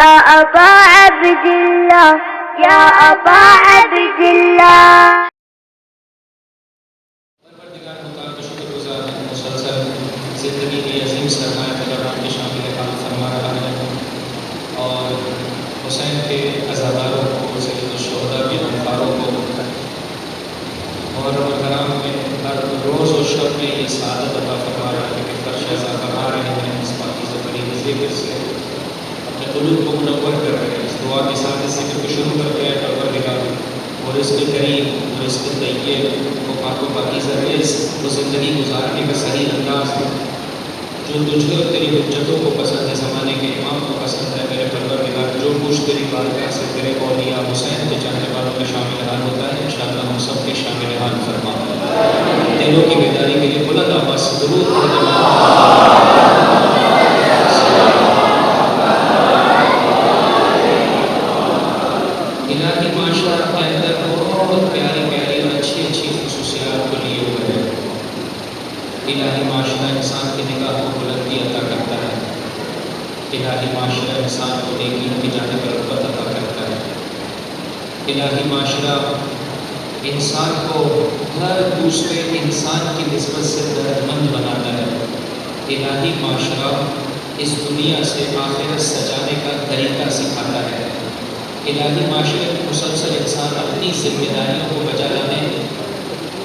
يا أبا عبد الله يا أبا عبد الله. زندگی کی عظیم سرمایہ تجربات کی شامل حال فرما رہا ہے اور حسین کے عزاداروں کو، سید الشہداء کے انصاروں کو محرم الحرام میں ہر روز و شب میں یہ سعادت عطا فرما رہا ہے کہ فرش ایسا فرما رہے ہیں اس پاکیزہ طریقے ذکر سے اپنے قلوب کو منور کر رہے ہیں. اس دعا کے ساتھ اس ذکر کو شروع کرتے ہیں. پروردگار اور رزق کریم اور رزق طیب وہ پاک و پاکیزہ رزق، وہ زندگی گزارنے کا صحیح انداز ہے جو تجھے اور تیری حجتوں کو پسند ہے، زمانے کے امام کو پسند ہے. میرے پروردگار جو کچھ تیری بارگاہ سے تیرے اولیاء حسین کے چاہنے والوں کا شامل حال ہوتا ہے انشاءاللہ ہم سب کے شامل حال فرما. دلوں کی بیداری کے لیے بلند آواز سے درود الہی معاشرہ کے اندر بہت پیاری پیاری اور اچھی اچھی خصوصیات کو لیے ہوئے ہیں. الہی معاشرہ انسان کی نگاہ کو بلندی عطا کرتا ہے. الہی معاشرہ انسان کو نیکی کی جانب رغبت عطا کرتا ہے. الہی معاشرہ انسان کو ہر دوسرے انسان کی نسبت سے دردمند بناتا ہے. الہی معاشرہ اس دنیا سے آخرت سجانے کا طریقہ سکھاتا ہے. الہی معاشرے میں مسلسل انسان اپنی ذمہ داریوں کو بجا لانے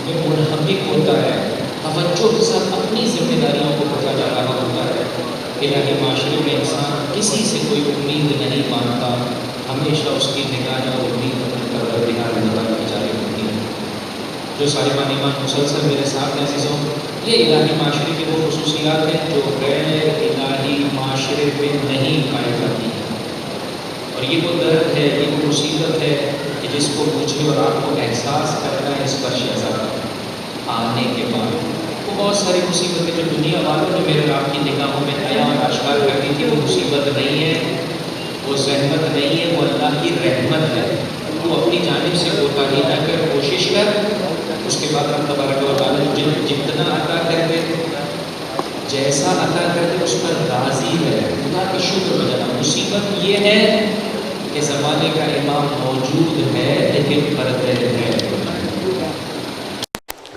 میں منہمک ہوتا ہے، توجہ کے ساتھ اپنی ذمہ داریوں کو بجا لا رہا ہوتا ہے. الہی معاشرے میں انسان کسی سے کوئی امید نہیں مانتا، ہمیشہ اس کی نگاہیں اور امید اپنے پروردگار اللہ کی جانب ہوتی ہے. جو صاحبان ایمان مسلسل میرے ساتھ عزیزوں، یہ الہی معاشرے کی وہ خصوصیات ہیں جو غیر الہی معاشرے میں نہیں پائی جاتی ہیں. اور یہ وہ درد ہے، یہ وہ مصیبت ہے کہ جس کو مجھے اور آپ کو احساس کرنا ہے اس فرش عزا آنے کے بعد. وہ بہت ساری مصیبتیں جو دنیا والوں نے میرے آپ کی نگاہوں میں عیاں اور آشکار کر دی تھی، وہ مصیبت نہیں ہے، وہ زحمت نہیں ہے، وہ اللہ کی رحمت ہے. تو اپنی جانب سے کوتاہی نہ کر، کوشش کر. اس کے بعد ہم تبارک و تعالیٰ جتنا عطا کر دے، جیسا عطا کر دے اس پر راضی ہے، اللہ کا شکر بجانا. مصیبت یہ ہے کہ زمانے کا امام موجود ہے لیکن پردے ہے.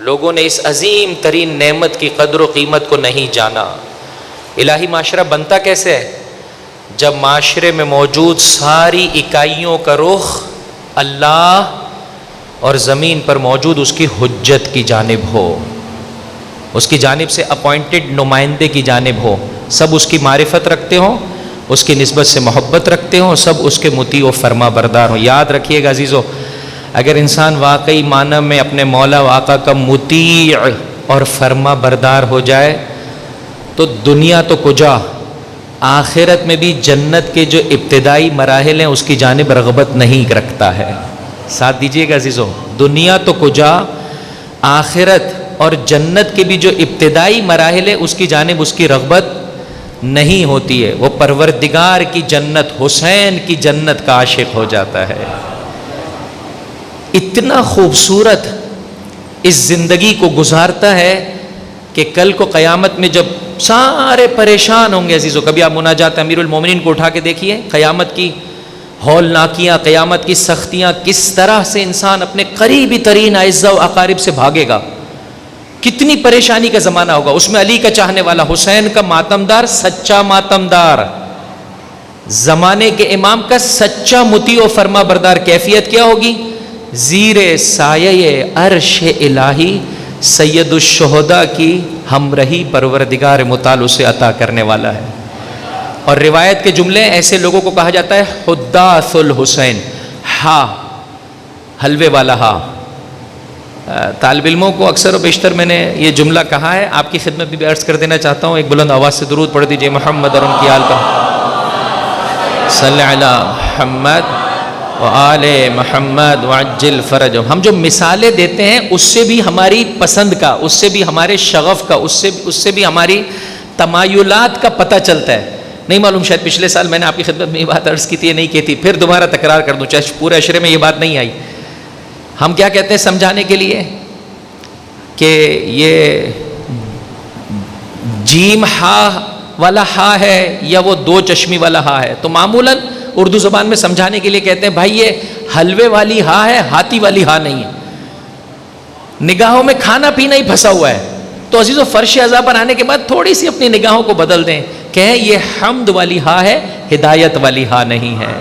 لوگوں نے اس عظیم ترین نعمت کی قدر و قیمت کو نہیں جانا. الہی معاشرہ بنتا کیسے ہے؟ جب معاشرے میں موجود ساری اکائیوں کا رخ اللہ اور زمین پر موجود اس کی حجت کی جانب ہو، اس کی جانب سے اپوائنٹڈ نمائندے کی جانب ہو. سب اس کی معرفت رکھتے ہوں، اس کی نسبت سے محبت رکھتے ہوں، سب اس کے مطیع و فرما بردار ہوں. یاد رکھیے گا عزیزو، اگر انسان واقعی معنی میں اپنے مولا و آقا کا مطیع اور فرما بردار ہو جائے تو دنیا تو کجا، آخرت میں بھی جنت کے جو ابتدائی مراحل ہیں اس کی جانب رغبت نہیں رکھتا ہے. ساتھ دیجئے گا عزیزو، دنیا تو کجا، آخرت اور جنت کے بھی جو ابتدائی مراحل ہیں اس کی جانب اس کی رغبت نہیں ہوتی ہے. وہ پروردگار کی جنت، حسین کی جنت کا عاشق ہو جاتا ہے. اتنا خوبصورت اس زندگی کو گزارتا ہے کہ کل کو قیامت میں جب سارے پریشان ہوں گے عزیزو، کبھی آپ مناجات امیر المومنین کو اٹھا کے دیکھیے، قیامت کی ہولناکیاں، قیامت کی سختیاں، کس طرح سے انسان اپنے قریبی ترین اعزاء و اقارب سے بھاگے گا. کتنی پریشانی کا زمانہ ہوگا. اس میں علی کا چاہنے والا، حسین کا ماتمدار، سچا ماتمدار، زمانے کے امام کا سچا مطیع و فرما بردار. کیفیت کیا ہوگی؟ زیر سایہ عرش الہی سید الشہداء کی ہمراہی پروردگار متعال اسے عطا کرنے والا ہے. اور روایت کے جملے، ایسے لوگوں کو کہا جاتا ہے حداث الحسین، ہا حلوے والا ہا. طالب علموں کو اکثر و بیشتر میں نے یہ جملہ کہا ہے، آپ کی خدمت بھی عرض کر دینا چاہتا ہوں. ایک بلند آواز سے درود پڑھ دیجئے محمد اور ان کی آل پر صلی علی محمد وآل محمد وعجل فرجہم. ہم جو مثالیں دیتے ہیں اس سے بھی ہماری پسند کا، اس سے بھی ہمارے شغف کا، اس سے بھی ہماری تمایلات کا پتہ چلتا ہے. نہیں معلوم، شاید پچھلے سال میں نے آپ کی خدمت میں یہ بات عرض کی تھی یا نہیں کی تھی، پھر دوبارہ تکرار کر دوں، چاہے پورے عشرے میں یہ بات نہیں آئی. ہم کیا کہتے ہیں سمجھانے کے لیے کہ یہ جیم ہا والا ہا ہے یا وہ دو چشمی والا ہا ہے. تو معمولاً اردو زبان میں سمجھانے کے لیے کہتے ہیں بھائی یہ حلوے والی ہاں ہے، ہاتھی والی ہاں نہیں ہے، نگاہوں میں کھانا پینا ہی پھنسا ہوا ہے. تو عزیزو فرش عزا پر آنے کے بعد تھوڑی سی اپنی نگاہوں کو بدل دیں، کہیں یہ حمد والی ہاں ہے، ہدایت والی ہاں نہیں ہے.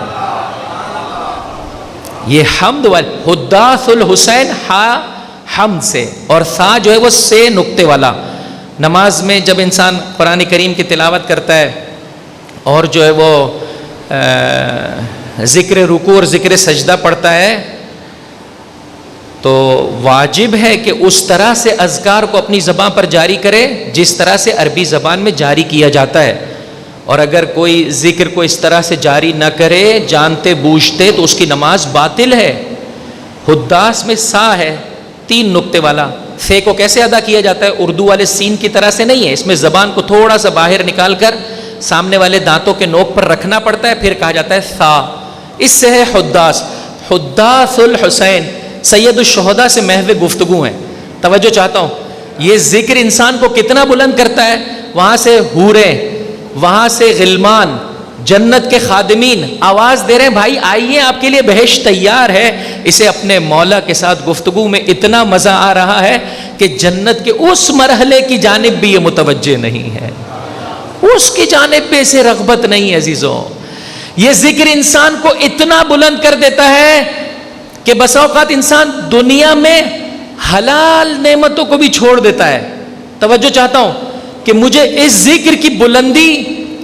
یہ حمد والی حداث الحسین ہا حمد سے، اور سا جو ہے وہ سے نقطے والا. نماز میں جب انسان قرآن کریم کی تلاوت کرتا ہے اور جو ہے وہ ذکر رکوع اور ذکر سجدہ پڑھتا ہے تو واجب ہے کہ اس طرح سے اذکار کو اپنی زبان پر جاری کرے جس طرح سے عربی زبان میں جاری کیا جاتا ہے. اور اگر کوئی ذکر کو اس طرح سے جاری نہ کرے جانتے بوجھتے تو اس کی نماز باطل ہے. حداث میں سا ہے 3 نقطے والا. سے کو کیسے ادا کیا جاتا ہے؟ اردو والے سین کی طرح سے نہیں ہے، اس میں زبان کو تھوڑا سا باہر نکال کر سامنے والے دانتوں کے نوک پر رکھنا پڑتا ہے، پھر کہا جاتا ہے سا. اس سے ہے حداث. حداث الحسین سید الشہداء سے محو گفتگو ہیں. توجہ چاہتا ہوں، یہ ذکر انسان کو کتنا بلند کرتا ہے. وہاں سے حوریں، وہاں سے غلمان، جنت کے خادمین آواز دے رہے ہیں بھائی آئیے آپ کے لیے بہشت تیار ہے. اسے اپنے مولا کے ساتھ گفتگو میں اتنا مزہ آ رہا ہے کہ جنت کے اس مرحلے کی جانب بھی یہ متوجہ نہیں ہے، اس کی جانب بھی اسے رغبت نہیں ہے. عزیزوں یہ ذکر انسان کو اتنا بلند کر دیتا ہے کہ بس اوقات انسان دنیا میں حلال نعمتوں کو بھی چھوڑ دیتا ہے. توجہ چاہتا ہوں کہ مجھے اس ذکر کی بلندی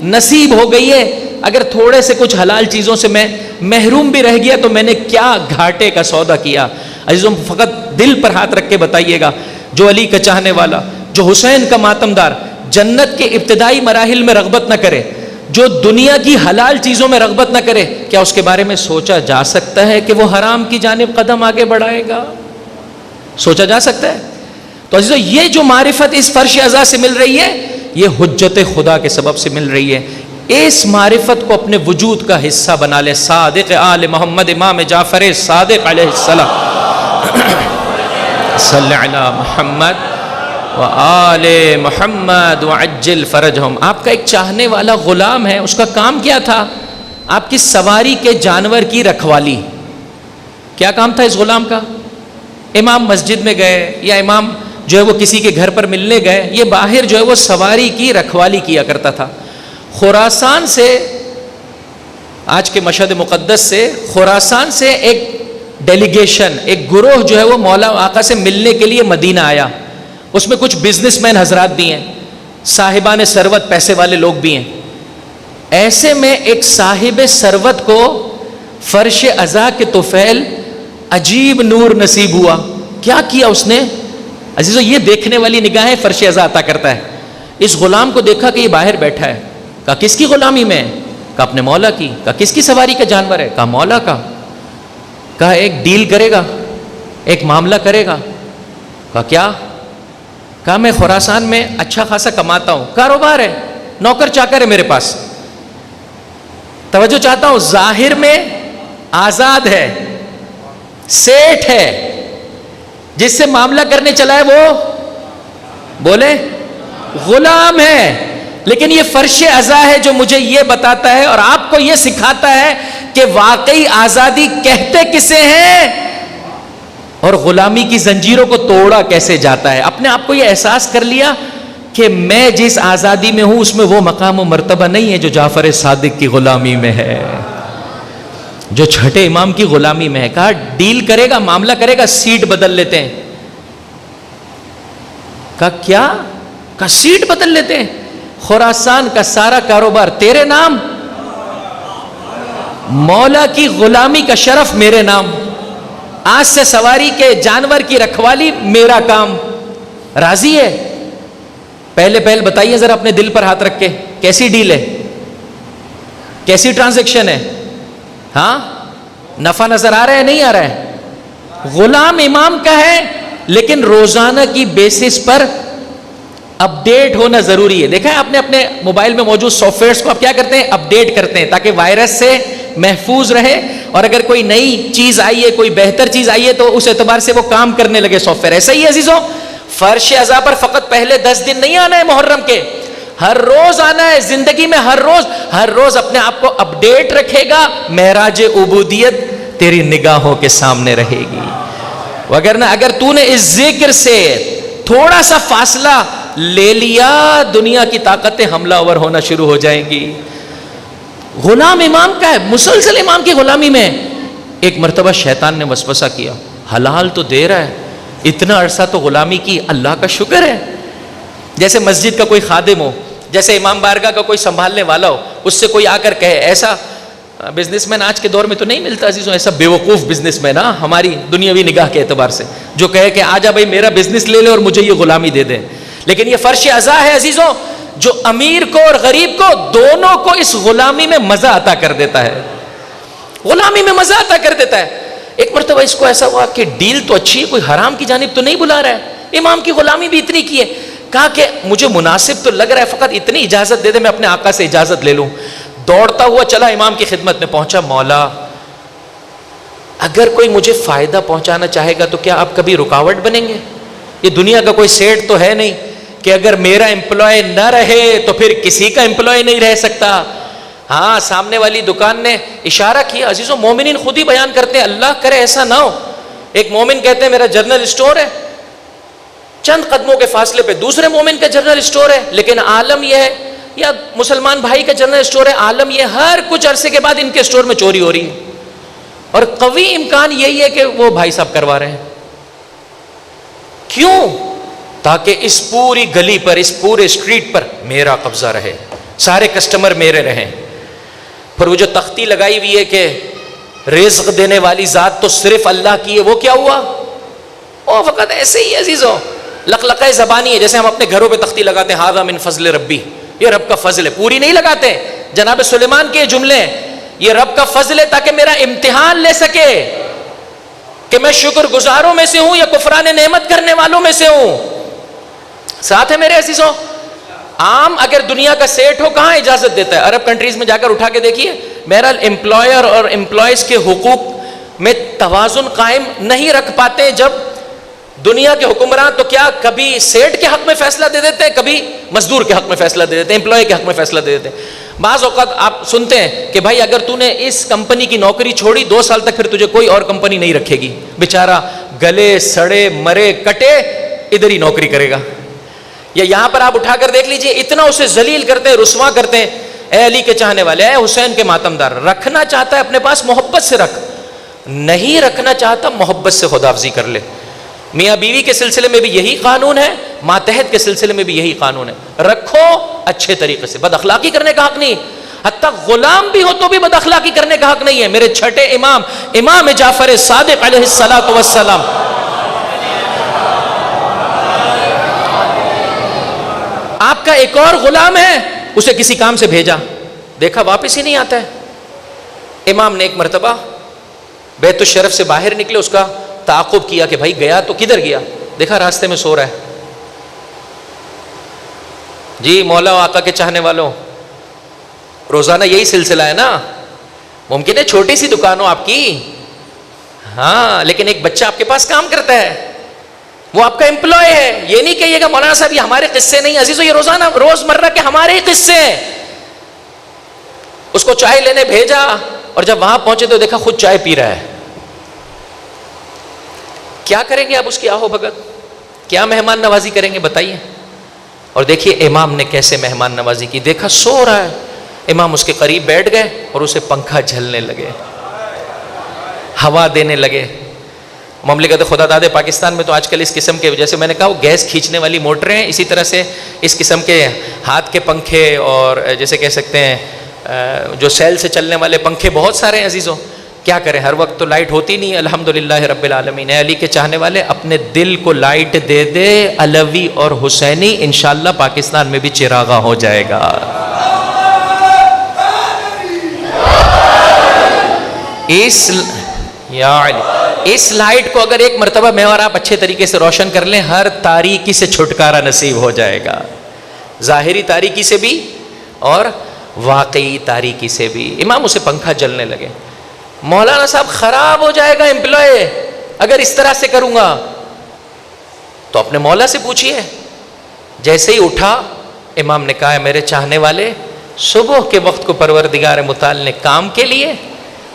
نصیب ہو گئی ہے، اگر تھوڑے سے کچھ حلال چیزوں سے میں محروم بھی رہ گیا تو میں نے کیا گھاٹے کا سودا کیا. عزیزوں فقط دل پر ہاتھ رکھ کے بتائیے گا، جو علی کا چاہنے والا، جو حسین کا ماتمدار، جنت کے ابتدائی مراحل میں رغبت نہ کرے، جو دنیا کی حلال چیزوں میں رغبت نہ کرے، کیا اس کے بارے میں سوچا جا سکتا ہے کہ وہ حرام کی جانب قدم آگے بڑھائے گا؟ سوچا جا سکتا ہے؟ تو عزیزو یہ جو معرفت اس فرش عزا سے مل رہی ہے یہ حجت خدا کے سبب سے مل رہی ہے. اس معرفت کو اپنے وجود کا حصہ بنا لے. صادق آل محمد امام جعفر صادق علیہ السلام صلی علی محمد و آل محمد وعجل فرجہم. آپ کا ایک چاہنے والا غلام ہے، اس کا کام کیا تھا؟ آپ کی سواری کے جانور کی رکھوالی. کیا کام تھا اس غلام کا؟ امام مسجد میں گئے یا امام جو ہے وہ کسی کے گھر پر ملنے گئے، یہ باہر جو ہے وہ سواری کی رکھوالی کیا کرتا تھا. خراسان سے، آج کے مشہد مقدس سے، خراسان سے ایک ڈیلیگیشن، ایک گروہ جو ہے وہ مولا آقا سے ملنے کے لیے مدینہ آیا. اس میں کچھ بزنس مین حضرات بھی ہیں، صاحبان ثروت پیسے والے لوگ بھی ہیں. ایسے میں ایک صاحب ثروت کو فرش عزا کے طفیل عجیب نور نصیب ہوا. کیا کیا اس نے؟ عزیزو یہ دیکھنے والی نگاہیں فرش عزا عطا کرتا ہے. اس غلام کو دیکھا کہ یہ باہر بیٹھا ہے. کہا کس کی غلامی میں ہے؟ کہا اپنے مولا کی. کہا کس کی سواری کا جانور ہے؟ کہا مولا کا. کہا ایک ڈیل کرے گا، ایک معاملہ کرے گا. کہا کیا؟ کہا میں خراسان میں اچھا خاصا کماتا ہوں، کاروبار ہے، نوکر چاکر ہے میرے پاس. توجہ چاہتا ہوں، ظاہر میں آزاد ہے، سیٹ ہے، جس سے معاملہ کرنے چلا ہے وہ بولے غلام ہے. لیکن یہ فرش عزا ہے جو مجھے یہ بتاتا ہے اور آپ کو یہ سکھاتا ہے کہ واقعی آزادی کہتے کسے ہیں اور غلامی کی زنجیروں کو توڑا کیسے جاتا ہے. اپنے آپ کو یہ احساس کر لیا کہ میں جس آزادی میں ہوں اس میں وہ مقام و مرتبہ نہیں ہے جو جعفر صادق کی غلامی میں ہے، جو چھٹے امام کی غلامی میں ہے. کہا ڈیل کرے گا، معاملہ کرے گا، سیٹ بدل لیتے ہیں. کہا کیا؟ کہا سیٹ بدل لیتے ہیں. خراسان کا سارا کاروبار تیرے نام، مولا کی غلامی کا شرف میرے نام، آج سے سواری کے جانور کی رکھوالی میرا کام. راضی ہے؟ پہلے بتائیے ذرا اپنے دل پر ہاتھ رکھ کے، کیسی ڈیل ہے، کیسی ٹرانزیکشن ہے؟ ہاں نفع نظر آ رہا ہے نہیں آ رہا ہے؟ غلام امام کا ہے لیکن روزانہ کی بیسس پر اپڈیٹ ہونا ضروری ہے. دیکھا ہے آپ نے اپنے موبائل میں موجود سافٹ ویئرس کو آپ کیا کرتے ہیں؟ اپڈیٹ کرتے ہیں تاکہ وائرس سے محفوظ رہے، اور اگر کوئی نئی چیز آئی ہے، کوئی بہتر چیز آئی ہے تو اس اعتبار سے وہ کام کرنے لگے سافٹ ویئر. ایسا ہی عزیزوں فرش عزا پر فقط پہلے 10 دن نہیں آنا ہے محرم کے، ہر روز آنا ہے زندگی میں، ہر روز اپنے آپ کو اپڈیٹ رکھے گا، معراج عبودیت تیری نگاہوں کے سامنے رہے گی. وگرنہ اگر تو نے اس ذکر سے تھوڑا سا فاصلہ لے لیا، دنیا کی طاقتیں حملہ آور ہونا شروع ہو جائیں گی. غلام امام کا ہے، مسلسل امام کی غلامی میں. ایک مرتبہ شیطان نے وسوسہ کیا، حلال تو دے رہا ہے، اتنا عرصہ تو غلامی کی، اللہ کا شکر ہے. جیسے مسجد کا کوئی خادم ہو، جیسے امام بارگاہ کا کوئی سنبھالنے والا ہو، اس سے کوئی آ کر کہے، ایسا بزنس مین آج کے دور میں تو نہیں ملتا عزیزوں، ایسا بیوقوف بزنس مین ہماری دنیاوی نگاہ کے اعتبار سے، جو کہے کہ آجا بھائی میرا بزنس لے لے اور مجھے یہ غلامی دے دے. لیکن یہ فرش عزا ہے عزیزوں، جو امیر کو اور غریب کو دونوں کو اس غلامی میں مزہ عطا کر دیتا ہے، غلامی میں مزہ عطا کر دیتا ہے. ایک مرتبہ اس کو ایسا ہوا کہ ڈیل تو اچھی ہے، کوئی حرام کی جانب تو نہیں بلا رہا ہے، امام کی غلامی بھی اتنی کی ہے. کہا کہ مجھے مناسب تو لگ رہا ہے، فقط اتنی اجازت دے دے میں اپنے آقا سے اجازت لے لوں. دوڑتا ہوا چلا امام کی خدمت میں پہنچا، مولا اگر کوئی مجھے فائدہ پہنچانا چاہے گا تو کیا آپ کبھی رکاوٹ بنیں گے؟ یہ دنیا کا کوئی سیٹ تو ہے نہیں کہ اگر میرا امپلائی نہ رہے تو پھر کسی کا امپلائی نہیں رہ سکتا. ہاں سامنے والی دکان نے اشارہ کیا. عزیزوں مومنین خود ہی بیان کرتے ہیں، اللہ کرے ایسا نہ ہو. ایک مومن کہتے ہیں میرا جنرل اسٹور ہے، چند قدموں کے فاصلے پہ دوسرے مومن کا جنرل اسٹور ہے، لیکن عالم یہ ہے، یا مسلمان بھائی کا جنرل اسٹور ہے، عالم یہ ہر کچھ عرصے کے بعد ان کے اسٹور میں چوری ہو رہی ہے، اور قوی امکان یہی ہے کہ وہ بھائی صاحب کروا رہے ہیں. کیوں؟ تاکہ اس پوری گلی پر، اس پورے اسٹریٹ پر میرا قبضہ رہے، سارے کسٹمر میرے رہیں. پھر وہ جو تختی لگائی ہوئی ہے کہ رزق دینے والی ذات تو صرف اللہ کی ہے، وہ کیا ہوا؟ وہ فقط ایسے ہی عزیزوں لقلقہ زبانی ہے، جیسے ہم اپنے گھروں پہ تختی لگاتے ہیں، ھذا من فضل ربی، یہ رب کا فضل ہے، پوری نہیں لگاتے. جناب سلیمان کے جملے ہیں، یہ رب کا فضل ہے تاکہ میرا امتحان لے سکے کہ میں شکر گزاروں میں سے ہوں یا کفران نعمت کرنے والوں میں سے ہوں. ساتھ ہے میرے عزیزوں، عام اگر دنیا کا سیٹ ہو کہاں اجازت دیتا ہے؟ عرب کنٹریز میں جا کر اٹھا کے دیکھیے، میرا امپلائر اور امپلائیز کے حقوق میں توازن قائم نہیں رکھ پاتے. جب دنیا کے حکمران تو کیا کبھی سیٹ کے حق میں فیصلہ دے دیتے ہیں، کبھی مزدور کے حق میں فیصلہ دے دیتے ہیں، امپلائی کے حق میں فیصلہ دے دیتے ہیں. بعض اوقات آپ سنتے ہیں کہ بھائی اگر تو نے اس کمپنی کی نوکری چھوڑی 2 سال تک پھر تجھے کوئی اور کمپنی نہیں رکھے گی. بیچارہ گلے سڑے مرے کٹے ادھر ہی نوکری کرے گا. یا یہاں پر آپ اٹھا کر دیکھ لیجئے، اتنا اسے ذلیل کرتے ہیں، رسوا کرتے ہیں. اے علی کے چاہنے والے، اے حسین کے ماتمدار، رکھنا چاہتا ہے اپنے پاس محبت سے رکھ، نہیں رکھنا چاہتا محبت سے خداحافظی کر لے. میاں بیوی کے سلسلے میں بھی یہی قانون ہے، ماتحت کے سلسلے میں بھی یہی قانون ہے. رکھو اچھے طریقے سے، بد اخلاقی کرنے کا حق نہیں. حتیٰ غلام بھی ہو تو بھی بد اخلاقی کرنے کا حق نہیں ہے. میرے چھٹے امام، امام جعفر صادق علیہ الصلوۃ والسلام، آپ کا ایک اور غلام ہے، اسے کسی کام سے بھیجا، دیکھا واپس ہی نہیں آتا ہے. امام نے ایک مرتبہ بیت الشرف سے باہر نکلے، اس کا تعاقب کیا کہ بھائی گیا تو کدھر گیا؟ دیکھا راستے میں سو رہا ہے. جی مولا و آقا کے چاہنے والوں، روزانہ یہی سلسلہ ہے نا. ممکن ہے چھوٹی سی دکان ہو آپ کی، ہاں، لیکن ایک بچہ آپ کے پاس کام کرتا ہے، وہ آپ کا امپلائی ہے. یہ نہیں کہیے گا مولانا صاحب یہ ہمارے قصے نہیں. عزیزو یہ روزانہ روزمرہ کے ہمارے ہی قصے ہیں. اس کو چائے لینے بھیجا اور جب وہاں پہنچے تو دیکھا خود چائے پی رہا ہے. کیا کریں گے آپ اس کی آہو بھگت؟ کیا مہمان نوازی کریں گے بتائیے؟ اور دیکھیے امام نے کیسے مہمان نوازی کی. دیکھا سو رہا ہے، امام اس کے قریب بیٹھ گئے اور اسے پنکھا جھلنے لگے، ہوا دینے لگے. مملکت خدا داد پاکستان میں تو آج کل اس قسم کے، جیسے میں نے کہا وہ گیس کھینچنے والی موٹریں ہیں، اسی طرح سے اس قسم کے ہاتھ کے پنکھے اور جیسے کہہ سکتے ہیں جو سیل سے چلنے والے پنکھے بہت سارے ہیں. عزیزوں کیا کریں، ہر وقت تو لائٹ ہوتی نہیں. الحمدللہ رب العالمین. علی کے چاہنے والے اپنے دل کو لائٹ دے دے، علوی اور حسینی، انشاءاللہ پاکستان میں بھی چراغاں ہو جائے گا. اس لائٹ کو اگر ایک مرتبہ میں اور آپ اچھے طریقے سے روشن کر لیں، ہر تاریکی سے چھٹکارا نصیب ہو جائے گا، ظاہری تاریکی سے بھی اور واقعی تاریکی سے بھی. امام اسے پنکھا جلنے لگے. مولانا صاحب خراب ہو جائے گا امپلائی اگر اس طرح سے کروں گا. تو اپنے مولا سے پوچھئے. جیسے ہی اٹھا امام نے کہا ہے میرے چاہنے والے، صبح کے وقت کو پروردگار متعال نے کام کے لیے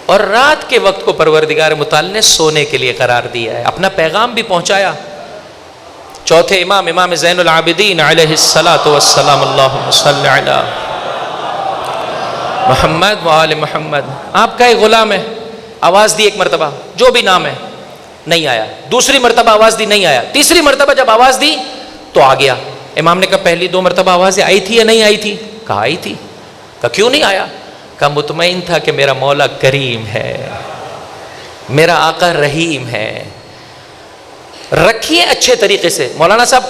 اور رات کے وقت کو پروردگار متعال نے سونے کے لیے قرار دیا ہے، اپنا پیغام بھی پہنچایا۔ چوتھے امام، امام زین العابدین علیہ الصلاۃ والسلام، اللہم صلی علی محمد وآل محمد، آپ کا ایک غلام ہے، آواز دی ایک مرتبہ، جو بھی نام ہے، نہیں آیا، دوسری مرتبہ آواز دی نہیں آیا، تیسری مرتبہ جب آواز دی تو آ گیا۔ امام نے کہا پہلی 2 مرتبہ آوازیں آئی تھی یا نہیں آئی تھی؟ کہا آئی تھی۔ کہا کیوں نہیں آیا؟ کہا مطمئن تھا کہ میرا مولا کریم ہے، میرا آقا رحیم ہے۔ رکھیے اچھے طریقے سے۔ مولانا صاحب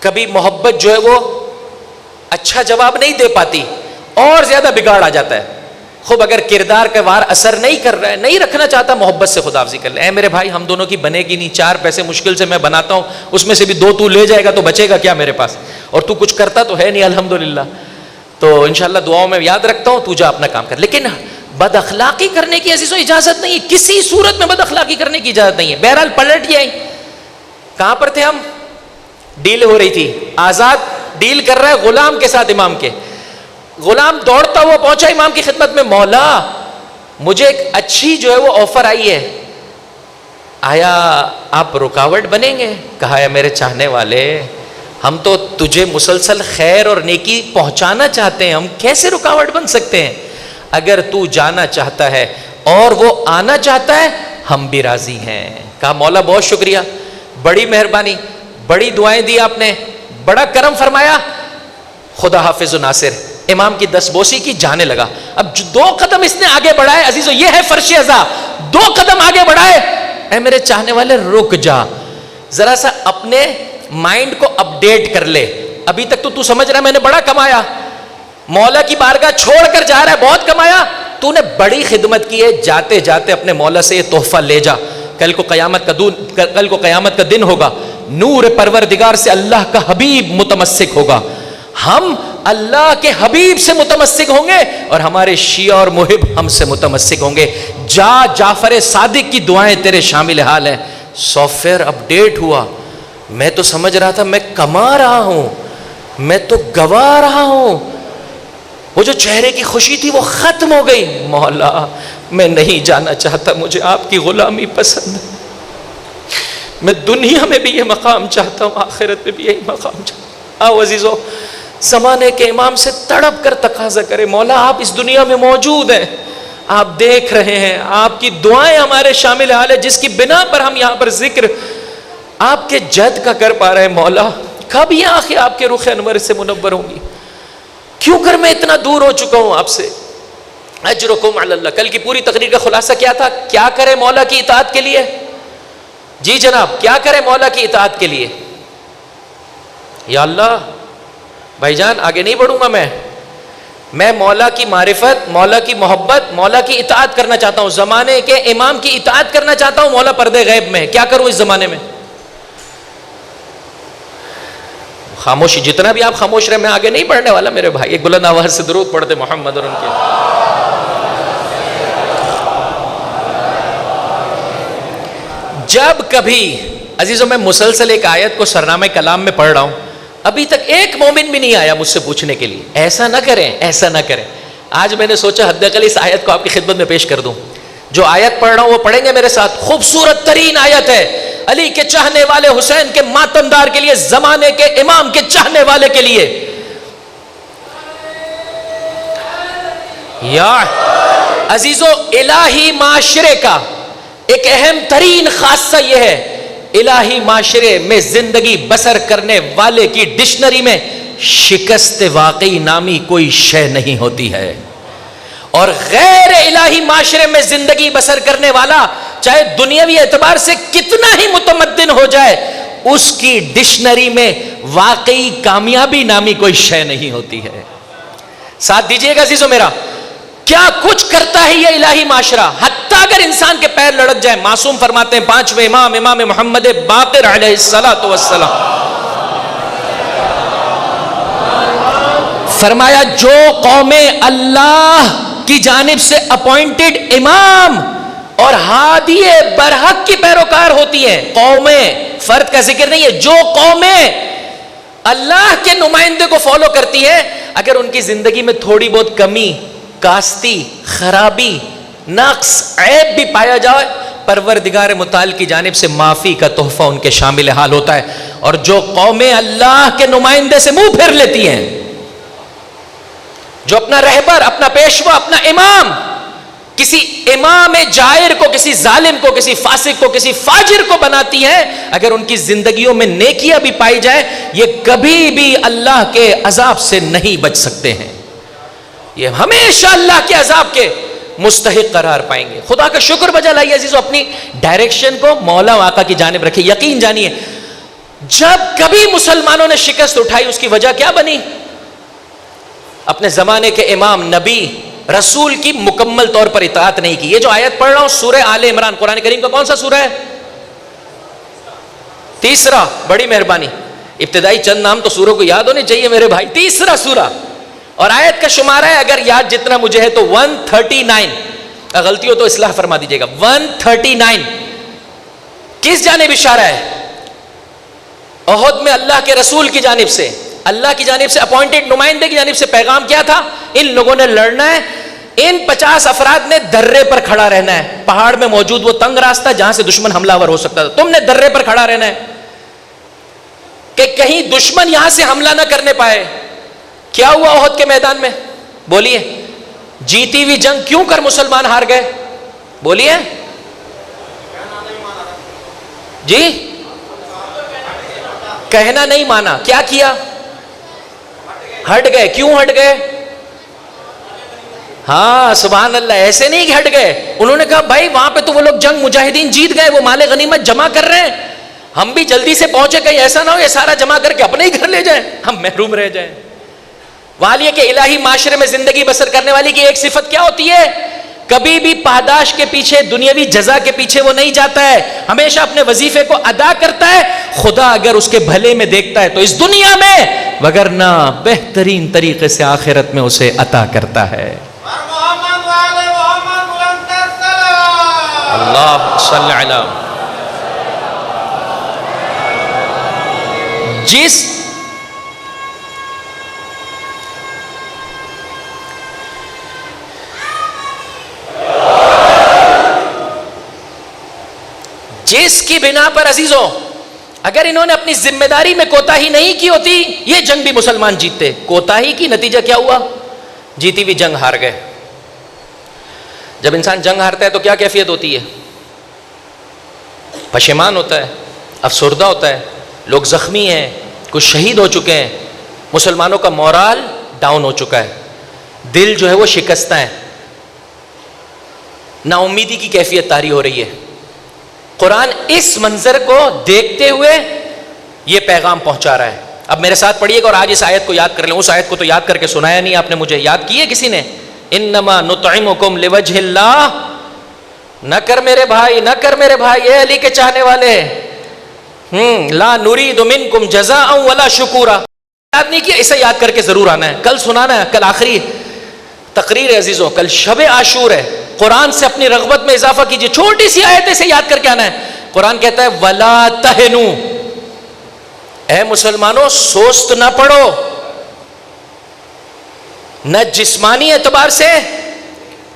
کبھی محبت جو ہے وہ اچھا جواب نہیں دے پاتی اور زیادہ بگاڑ آ جاتا ہے۔ خوب اگر کردار کا وار اثر نہیں کر رہا ہے، نہیں رکھنا چاہتا، محبت سے خداحافظی کر لے، اے میرے بھائی ہم دونوں کی بنے گی نہیں، 4 پیسے مشکل سے میں بناتا ہوں، اس میں سے بھی 2 تو لے جائے گا تو بچے گا کیا میرے پاس، اور تو کچھ کرتا تو ہے نہیں الحمدللہ، تو انشاءاللہ دعاؤں میں یاد رکھتا ہوں، تو جا اپنا کام کر۔ لیکن بد اخلاقی کرنے کی عزیزوں اجازت نہیں ہے، کسی صورت میں بد اخلاقی کرنے کی اجازت نہیں ہے۔ بہرحال پلٹ جائیں، کہاں پر تھے ہم؟ ڈیل ہو رہی تھی، آزاد ڈیل کر رہا ہے غلام کے ساتھ امام کے۔ غلام دوڑتا ہوا پہنچا امام کی خدمت میں، مولا مجھے ایک اچھی جو ہے وہ آفر آئی ہے، آیا آپ رکاوٹ بنیں گے؟ کہا ہے میرے چاہنے والے، ہم تو تجھے مسلسل خیر اور نیکی پہنچانا چاہتے ہیں، ہم کیسے رکاوٹ بن سکتے ہیں؟ اگر تو جانا چاہتا ہے اور وہ آنا چاہتا ہے ہم بھی راضی ہیں۔ کہا مولا بہت شکریہ، بڑی مہربانی، بڑی دعائیں دی آپ نے، بڑا کرم فرمایا، خدا حافظ و ناصر۔ امام کی دستبوسی کی، جانے لگا۔ اب 2 قدم اس نے آگے بڑھائے، عزیزو یہ ہے فرش ازا، 2 قدم آگے بڑھائے، اے میرے چاہنے والے رک جا، ذرا سا اپنے مائنڈ کو اپڈیٹ کر لے، ابھی تک تو سمجھ رہا ہے میں نے بڑا کمایا، مولا کی بارگاہ چھوڑ کر جا رہا ہے، بہت کمایا، تو نے بڑی خدمت کی ہے، جاتے جاتے اپنے مولا سے یہ تحفہ لے جا، کل کو قیامت کا دن ہوگا، نور پروردگار سے اللہ کا حبیب متمسک ہوگا، ہم اللہ کے حبیب سے متمسک ہوں گے اور ہمارے شیعہ اور محب ہم سے متمسک ہوں گے، جا جعفر صادق کی دعائیں تیرے شامل حال ہیں۔ سافٹ ویئر اپڈیٹ ہوا، میں تو سمجھ رہا تھا میں کما رہا ہوں، میں تو گوا رہا ہوں، وہ جو چہرے کی خوشی تھی وہ ختم ہو گئی۔ مولا میں نہیں جانا چاہتا، مجھے آپ کی غلامی پسند ہے، میں دنیا میں بھی یہ مقام چاہتا ہوں، آخرت میں بھی یہی مقام چاہتا ہوں۔ آؤ عزیزو زمانے کے امام سے تڑپ کر تقاضا کرے، مولا آپ اس دنیا میں موجود ہیں، آپ دیکھ رہے ہیں، آپ کی دعائیں ہمارے شامل حال ہے، جس کی بنا پر ہم یہاں پر ذکر آپ کے جد کا کر پا رہے ہیں، مولا کب یہ آنکھیں آپ کے رخ انور سے منور ہوں گی؟ کیوں کر میں اتنا دور ہو چکا ہوں آپ سے؟ اجرکم علی اللہ۔ کل کی پوری تقریر کا خلاصہ کیا تھا؟ کیا کرے مولا کی اطاعت کے لیے؟ جی جناب، کیا کرے مولا کی اطاعت کے لیے؟ یا اللہ بھائی جان آگے نہیں بڑھوں گا، میں مولا کی معرفت، مولا کی محبت، مولا کی اطاعت کرنا چاہتا ہوں، زمانے کے امام کی اطاعت کرنا چاہتا ہوں، مولا پردے غیب میں، کیا کروں اس زمانے میں؟ خاموشی، جتنا بھی آپ خاموش رہے، میں آگے نہیں بڑھنے والا میرے بھائی۔ ایک بلند آواز سے درود پڑھتے محمد اور ان کے۔ جب کبھی عزیزوں میں مسلسل ایک آیت کو سرنامہ کلام میں پڑھ رہا ہوں، ابھی تک ایک مومن بھی نہیں آیا مجھ سے پوچھنے کے لیے ایسا نہ کریں، ایسا نہ کریں۔ آج میں نے سوچا حد اقل اس آیت کو آپ کی خدمت میں پیش کر دوں۔ جو آیت پڑھ رہا ہوں وہ پڑھیں گے میرے ساتھ، خوبصورت ترین آیت ہے، علی کے چاہنے والے، حسین کے ماتمدار کے لیے، زمانے کے امام کے چاہنے والے کے لیے۔ یا عزیزو الہی معاشرے کا ایک اہم ترین خاصہ یہ ہے، الہی معاشرے میں زندگی بسر کرنے والے کی ڈکشنری میں شکست واقعی نامی کوئی شے نہیں ہوتی ہے، اور غیر الہی معاشرے میں زندگی بسر کرنے والا چاہے دنیاوی اعتبار سے کتنا ہی متمدن ہو جائے، اس کی ڈکشنری میں واقعی کامیابی نامی کوئی شے نہیں ہوتی ہے۔ ساتھ دیجئے گا عزیزو میرا، کیا کچھ کرتا ہے یہ الہی معاشرہ، حتیٰ اگر انسان کے پیر لڑک جائے۔ معصوم فرماتے ہیں 5ویں امام، امام محمد باقر علیہ الصلوۃ والسلام، فرمایا جو قومیں اللہ کی جانب سے اپوائنٹڈ امام اور ہادی برحق کی پیروکار ہوتی ہیں، قومیں، فرد کا ذکر نہیں ہے، جو قومیں اللہ کے نمائندے کو فالو کرتی ہے، اگر ان کی زندگی میں تھوڑی بہت کمی، کاستی، خرابی، نقص، عیب بھی پایا جائے، پروردگار متعال کی جانب سے معافی کا تحفہ ان کے شامل حال ہوتا ہے. اور جو قومیں اللہ کے نمائندے سے منہ پھیر لیتی ہیں، جو اپنا رہبر، اپنا پیشوا، اپنا امام، کسی امام جائر کو، کسی ظالم کو، کسی فاسق کو، کسی فاجر کو بناتی ہیں، اگر ان کی زندگیوں میں نیکیاں بھی پائی جائیں، یہ کبھی بھی اللہ کے عذاب سے نہیں بچ سکتے ہیں، یہ ہمیشہ اللہ کے عذاب کے مستحق قرار پائیں گے. خدا کا شکر بجا لائیے عزیزو، اپنی ڈائریکشن کو مولا و آقا کی جانب رکھیں. یقین جانیے جب کبھی مسلمانوں نے شکست اٹھائی، اس کی وجہ کیا بنی؟ اپنے زمانے کے امام، نبی، رسول کی مکمل طور پر اطاعت نہیں کی. یہ جو آیت پڑھ رہا ہوں سورہ آل عمران، قرآن کریم کا کون سا سورہ ہے؟ تیسرا. بڑی مہربانی، ابتدائی چند نام تو سوروں کو یاد ہونے چاہیے میرے بھائی. تیسرا سورہ، اور آیت کا شمارہ ہے اگر یاد جتنا مجھے ہے تو 139. غلطی ہو تو اصلاح فرما دیجیے گا. 139 کس جانب اشارہ ہے؟ احد میں اللہ کے رسول کی جانب سے، اللہ کی جانب سے اپوائنٹڈ نمائندے کی جانب سے پیغام کیا تھا؟ ان لوگوں نے لڑنا ہے، ان 50 افراد نے درے پر کھڑا رہنا ہے، پہاڑ میں موجود وہ تنگ راستہ جہاں سے دشمن حملہ آور ہو سکتا تھا، تم نے درے پر کھڑا رہنا ہے کہ کہیں دشمن یہاں سے حملہ نہ کرنے پائے. کیا ہوا احد کے میدان میں؟ بولیے. جیتی ہوئی جنگ کیوں کر مسلمان ہار گئے؟ بولیے جی. کہنا نہیں مانا. کیا کیا؟ ہٹ گئے. کیوں ہٹ گئے؟ ہاں سبحان اللہ، ایسے نہیں کہ ہٹ گئے. انہوں نے کہا بھائی وہاں پہ تو وہ لوگ جنگ مجاہدین جیت گئے، وہ مال غنیمت جمع کر رہے ہیں، ہم بھی جلدی سے پہنچے، کہیں ایسا نہ ہو یہ سارا جمع کر کے اپنے ہی گھر لے جائیں، ہم محروم رہ جائیں. والیہ کے الہی معاشرے میں زندگی بسر کرنے والی کی ایک صفت کیا ہوتی ہے؟ کبھی بھی پاداش کے پیچھے، دنیاوی جزا کے پیچھے وہ نہیں جاتا ہے، ہمیشہ اپنے وظیفے کو ادا کرتا ہے. خدا اگر اس کے بھلے میں دیکھتا ہے تو اس دنیا میں، وگرنہ بہترین طریقے سے آخرت میں اسے عطا کرتا ہے. اللہ صلی علی جس کی بنا پر عزیزوں اگر انہوں نے اپنی ذمہ داری میں کوتاہی نہیں کی ہوتی، یہ جنگ بھی مسلمان جیتتے. کوتاہی کی نتیجہ کیا ہوا؟ جیتی ہوئی جنگ ہار گئے. جب انسان جنگ ہارتا ہے تو کیا کیفیت ہوتی ہے؟ پشیمان ہوتا ہے، افسردہ ہوتا ہے، لوگ زخمی ہیں، کچھ شہید ہو چکے ہیں، مسلمانوں کا مورال ڈاؤن ہو چکا ہے، دل جو ہے وہ شکستہ ہے، نا امیدی کی کیفیت طاری ہو رہی ہے. قرآن اس منظر کو دیکھتے ہوئے یہ پیغام پہنچا رہا ہے. اب میرے ساتھ پڑھیے گا اور آج اس آیت کو یاد کر لیں. اس آیت کو تو یاد کر کے سنایا نہیں آپ نے مجھے، یاد کی ہے کسی نے؟ انما نطعمکم لوجہ اللہ. نہ کر میرے بھائی، نہ کر میرے بھائی، اے علی کے چاہنے والے، لا نرید منکم جزاء ولا شکورا. یاد نہیں کیا؟ اسے یاد کر کے ضرور آنا ہے، کل سنانا ہے. کل آخری تقریر ہے عزیزوں، کل شب عاشور ہے. قرآن سے اپنی رغبت میں اضافہ کیجئے، چھوٹی سی آیت سے یاد کر کے آنا ہے. قرآن کہتا ہے ولا تہنوا، اے مسلمانوں سست نہ پڑو، نہ جسمانی اعتبار سے،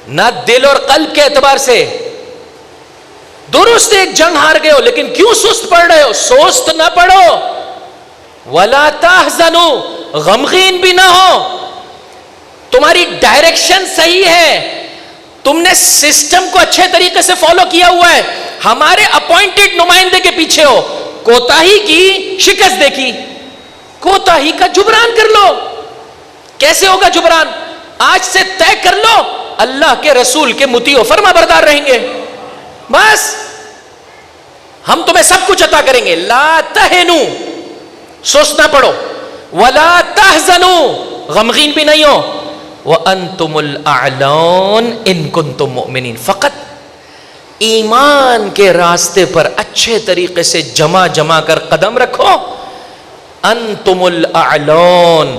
نہ دل اور قلب کے اعتبار سے. درست ایک جنگ ہار گئے ہو لیکن کیوں سست پڑ رہے ہو؟ سست نہ پڑو. ولا تحزنوا، غمگین بھی نہ ہو. تمہاری ڈائریکشن صحیح ہے، تم نے سسٹم کو اچھے طریقے سے فالو کیا ہوا ہے، ہمارے اپوائنٹڈ نمائندے کے پیچھے ہو. کوتاہی کی، شکست دیکھی، کوتاہی کا جبران کر لو. کیسے ہوگا جبران؟ آج سے طے کر لو اللہ کے رسول کے مطیع و فرما بردار رہیں گے، بس ہم تمہیں سب کچھ عطا کریں گے. لا تہنوا، سست نہ پڑو، ولا تحزنوا، غمگین بھی نہیں ہو، وَأَنْتُمُ الْأَعْلَوْنَ إِن كُنْتُم مُؤْمِنِينَ. فقط ایمان کے راستے پر اچھے طریقے سے جمع کر قدم رکھو. انتم الاعلون،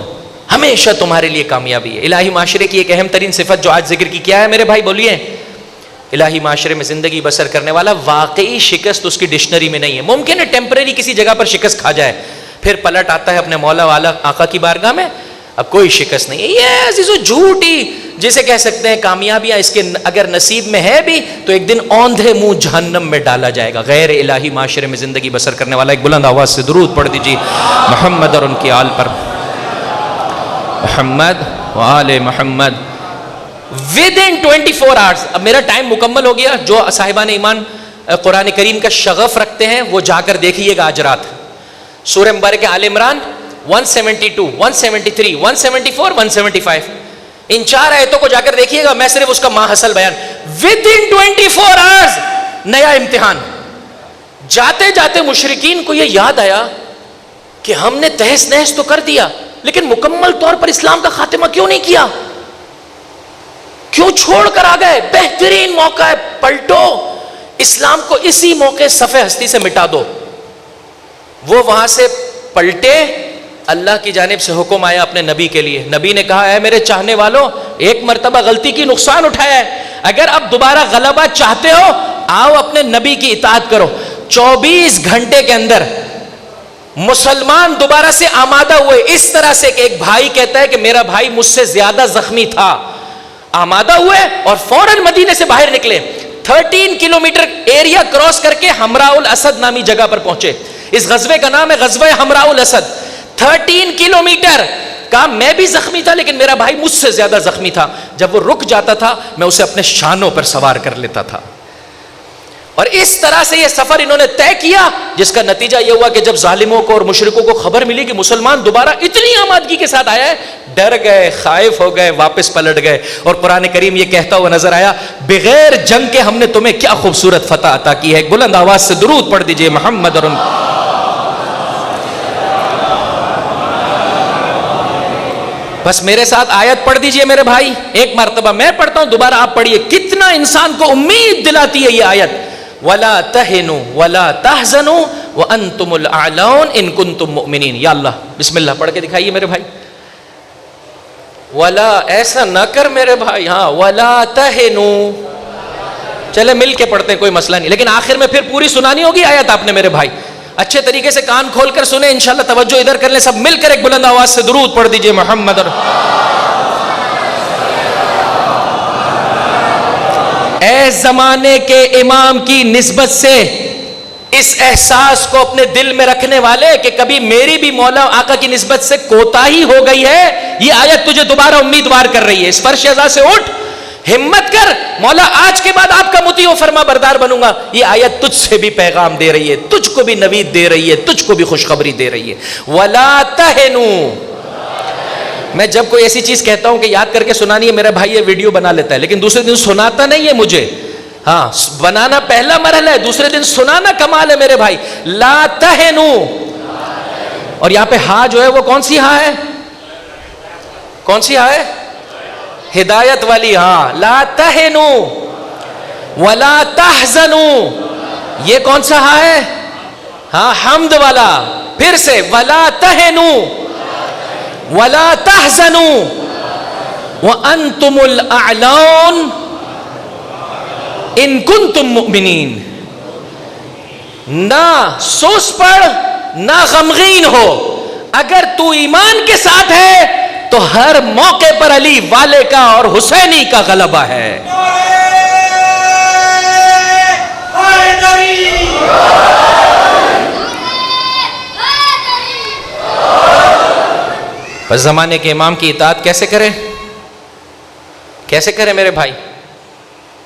ہمیشہ تمہارے لیے کامیابی ہے. الہی معاشرے کی ایک اہم ترین صفت جو آج ذکر کی کیا ہے میرے بھائی؟ بولیے. الہی معاشرے میں زندگی بسر کرنے والا واقعی شکست اس کی ڈکشنری میں نہیں ہے. ممکن ہے ٹیمپریری کسی جگہ پر شکست کھا جائے، پھر پلٹ آتا ہے اپنے مولا والا آقا کی بارگاہ میں، اب کوئی شکست نہیں ہے. یہ عزیزو جھوٹی جسے کہہ سکتے ہیں کامیابیاں اس کے اگر نصیب میں ہے بھی تو ایک دن اوندھے منہ جہنم میں ڈالا جائے گا. غیر الہی معاشرے میں زندگی بسر کرنے والا ایک بلند آواز سے درود پڑھ دیجیے محمد اور ان کی آل پر. محمد و آل محمد. within 24 hours. اب میرا ٹائم مکمل ہو گیا. جو صاحبان ایمان قرآن کریم کا شغف رکھتے ہیں وہ جا کر دیکھیے گا آج رات سورہ مبارک آل عمران 172 173 174 175 ان 4 آیتوں کو جا کر دیکھیے گا. میں صرف اس کا ماحصل بیان. within 24 hours نیا امتحان. جاتے جاتے مشرکین کو یہ یاد آیا کہ ہم نے تہس نہس تو کر دیا لیکن مکمل طور پر اسلام کا خاتمہ کیوں نہیں کیا, کیوں چھوڑ کر آ گئے؟ بہترین موقع ہے, پلٹو اسلام کو اسی موقع صفحہ ہستی سے مٹا دو. وہ وہاں سے پلٹے, اللہ کی جانب سے حکم آیا اپنے نبی کے لیے. نبی نے کہا اے میرے چاہنے والوں, ایک مرتبہ غلطی کی نقصان اٹھایا ہے, اگر اب دوبارہ غلبہ چاہتے ہو آؤ اپنے نبی کی اطاعت کرو. 24 گھنٹے کے اندر مسلمان دوبارہ سے آمادہ ہوئے, اس طرح سے کہ ایک بھائی کہتا ہے کہ میرا بھائی مجھ سے زیادہ زخمی تھا. آمادہ ہوئے اور فوراً مدینے سے باہر نکلے. 13 کلومیٹر ایریا کراس کر کے حمراء الاسد نامی جگہ پر پہنچے. اس غزوے کا نام ہے غزوہ حمراء الاسد. 13 کلومیٹر. کہا میں بھی زخمی تھا لیکن میرا بھائی مجھ سے زیادہ زخمی تھا. جب وہ رک جاتا تھا میں اسے اپنے شانوں پر سوار کر لیتا تھا. اور اس طرح سے یہ سفر انہوں نے طے کیا, جس کا نتیجہ یہ ہوا کہ جب ظالموں کو اور مشرکوں کو خبر ملی کہ مسلمان دوبارہ اتنی آمادگی کے ساتھ آیا ہے, ڈر گئے, خائف ہو گئے, واپس پلٹ گئے. اور قرآن کریم یہ کہتا ہوا نظر آیا بغیر جنگ کے ہم نے تمہیں کیا خوبصورت فتح عطا کی ہے. ایک بلند آواز سے درود پڑھ دیجئے محمد اور بس میرے ساتھ آیت پڑھ دیجئے میرے بھائی. ایک مرتبہ میں پڑھتا ہوں, دوبارہ آپ پڑھیے. کتنا انسان کو امید دلاتی ہے یہ آیت. وَلَا تَهِنُوا وَلَا تَحْزَنُوا وَأَنْتُمُ الْأَعْلَوْنَ إِن كُنتُم مُؤْمِنِينَ. یا اللہ بسم اللہ پڑھ کے دکھائیے میرے بھائی. ولا ایسا نہ کر میرے بھائی, ہاں وَلَا تَهِنُوا. چلے مل کے پڑھتے ہیں کوئی مسئلہ نہیں, لیکن آخر میں پھر پوری سنانی ہوگی آیت آپ نے میرے بھائی. اچھے طریقے سے کان کھول کر سنیں انشاءاللہ, توجہ ادھر کر لیں سب مل کر. ایک بلند آواز سے درود پڑھ دیجئے محمد اور اے زمانے کے امام کی نسبت سے اس احساس کو اپنے دل میں رکھنے والے کہ کبھی میری بھی مولا آقا کی نسبت سے کوتاہی ہو گئی ہے, یہ آیت تجھے دوبارہ امیدوار کر رہی ہے. اس فرش ازا سے اٹھ, ہمت کر, مولا آج کے بعد آپ کا مطیع و فرما بردار بنوں گا. یہ آیت تجھ سے بھی پیغام دے رہی ہے, تجھ کو بھی نوید دے رہی ہے, تجھ کو بھی خوشخبری دے رہی ہے. وَلَا تَهِنُوا. میں جب کوئی ایسی چیز کہتا ہوں کہ یاد کر کے سنانی ہے, میرا بھائی یہ ویڈیو بنا لیتا ہے لیکن دوسرے دن سناتا نہیں ہے مجھے. ہاں بنانا پہلا مرحلہ ہے, دوسرے دن سنانا کمال ہے میرے بھائی. لا تہنوا. اور یہاں پہ ہاں جو ہے وہ کون سی ہاں ہے, کون سی ہاں ہے؟ ہدایت والی ہاں. لا تہنوا ولا تحزنوا. یہ کون سا ہاں ہے؟ ہاں حمد والا. پھر سے ولا تہنوا ولا تحزنوا وانتم الاعلون ان کنتم مؤمنین. نہ سوس پڑ نہ غمگین ہو, اگر تو ایمان کے ساتھ ہے تو ہر موقع پر علی والے کا اور حسینی کا غلبہ ہے. بس زمانے کے امام کی اطاعت کیسے کریں, کیسے کریں میرے بھائی؟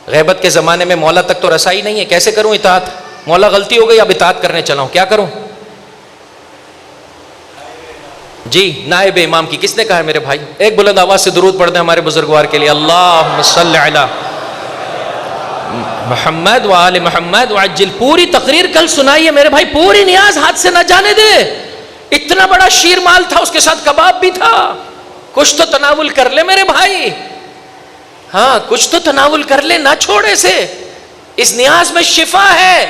غیبت کے زمانے میں مولا تک تو رسائی نہیں ہے, کیسے کروں اطاعت؟ مولا غلطی ہو گئی, اب اطاعت کرنے چلا ہوں, کیا کروں؟ جی نائب امام کی کس نے کہا ہے میرے بھائی؟ ایک بلند آواز سے درود پڑھ دیں ہمارے بزرگوار کے لیے. اللہم صلی علی محمد و آل محمد وعجل. پوری تقریر کل سنائیے میرے بھائی, پوری نیاز ہاتھ سے نہ جانے دے. اتنا بڑا شیر مال تھا, اس کے ساتھ کباب بھی تھا, کچھ تو تناول کر لے میرے بھائی. ہاں کچھ تو تناول کر لے, نہ چھوڑے سے. اس نیاز میں شفا ہے.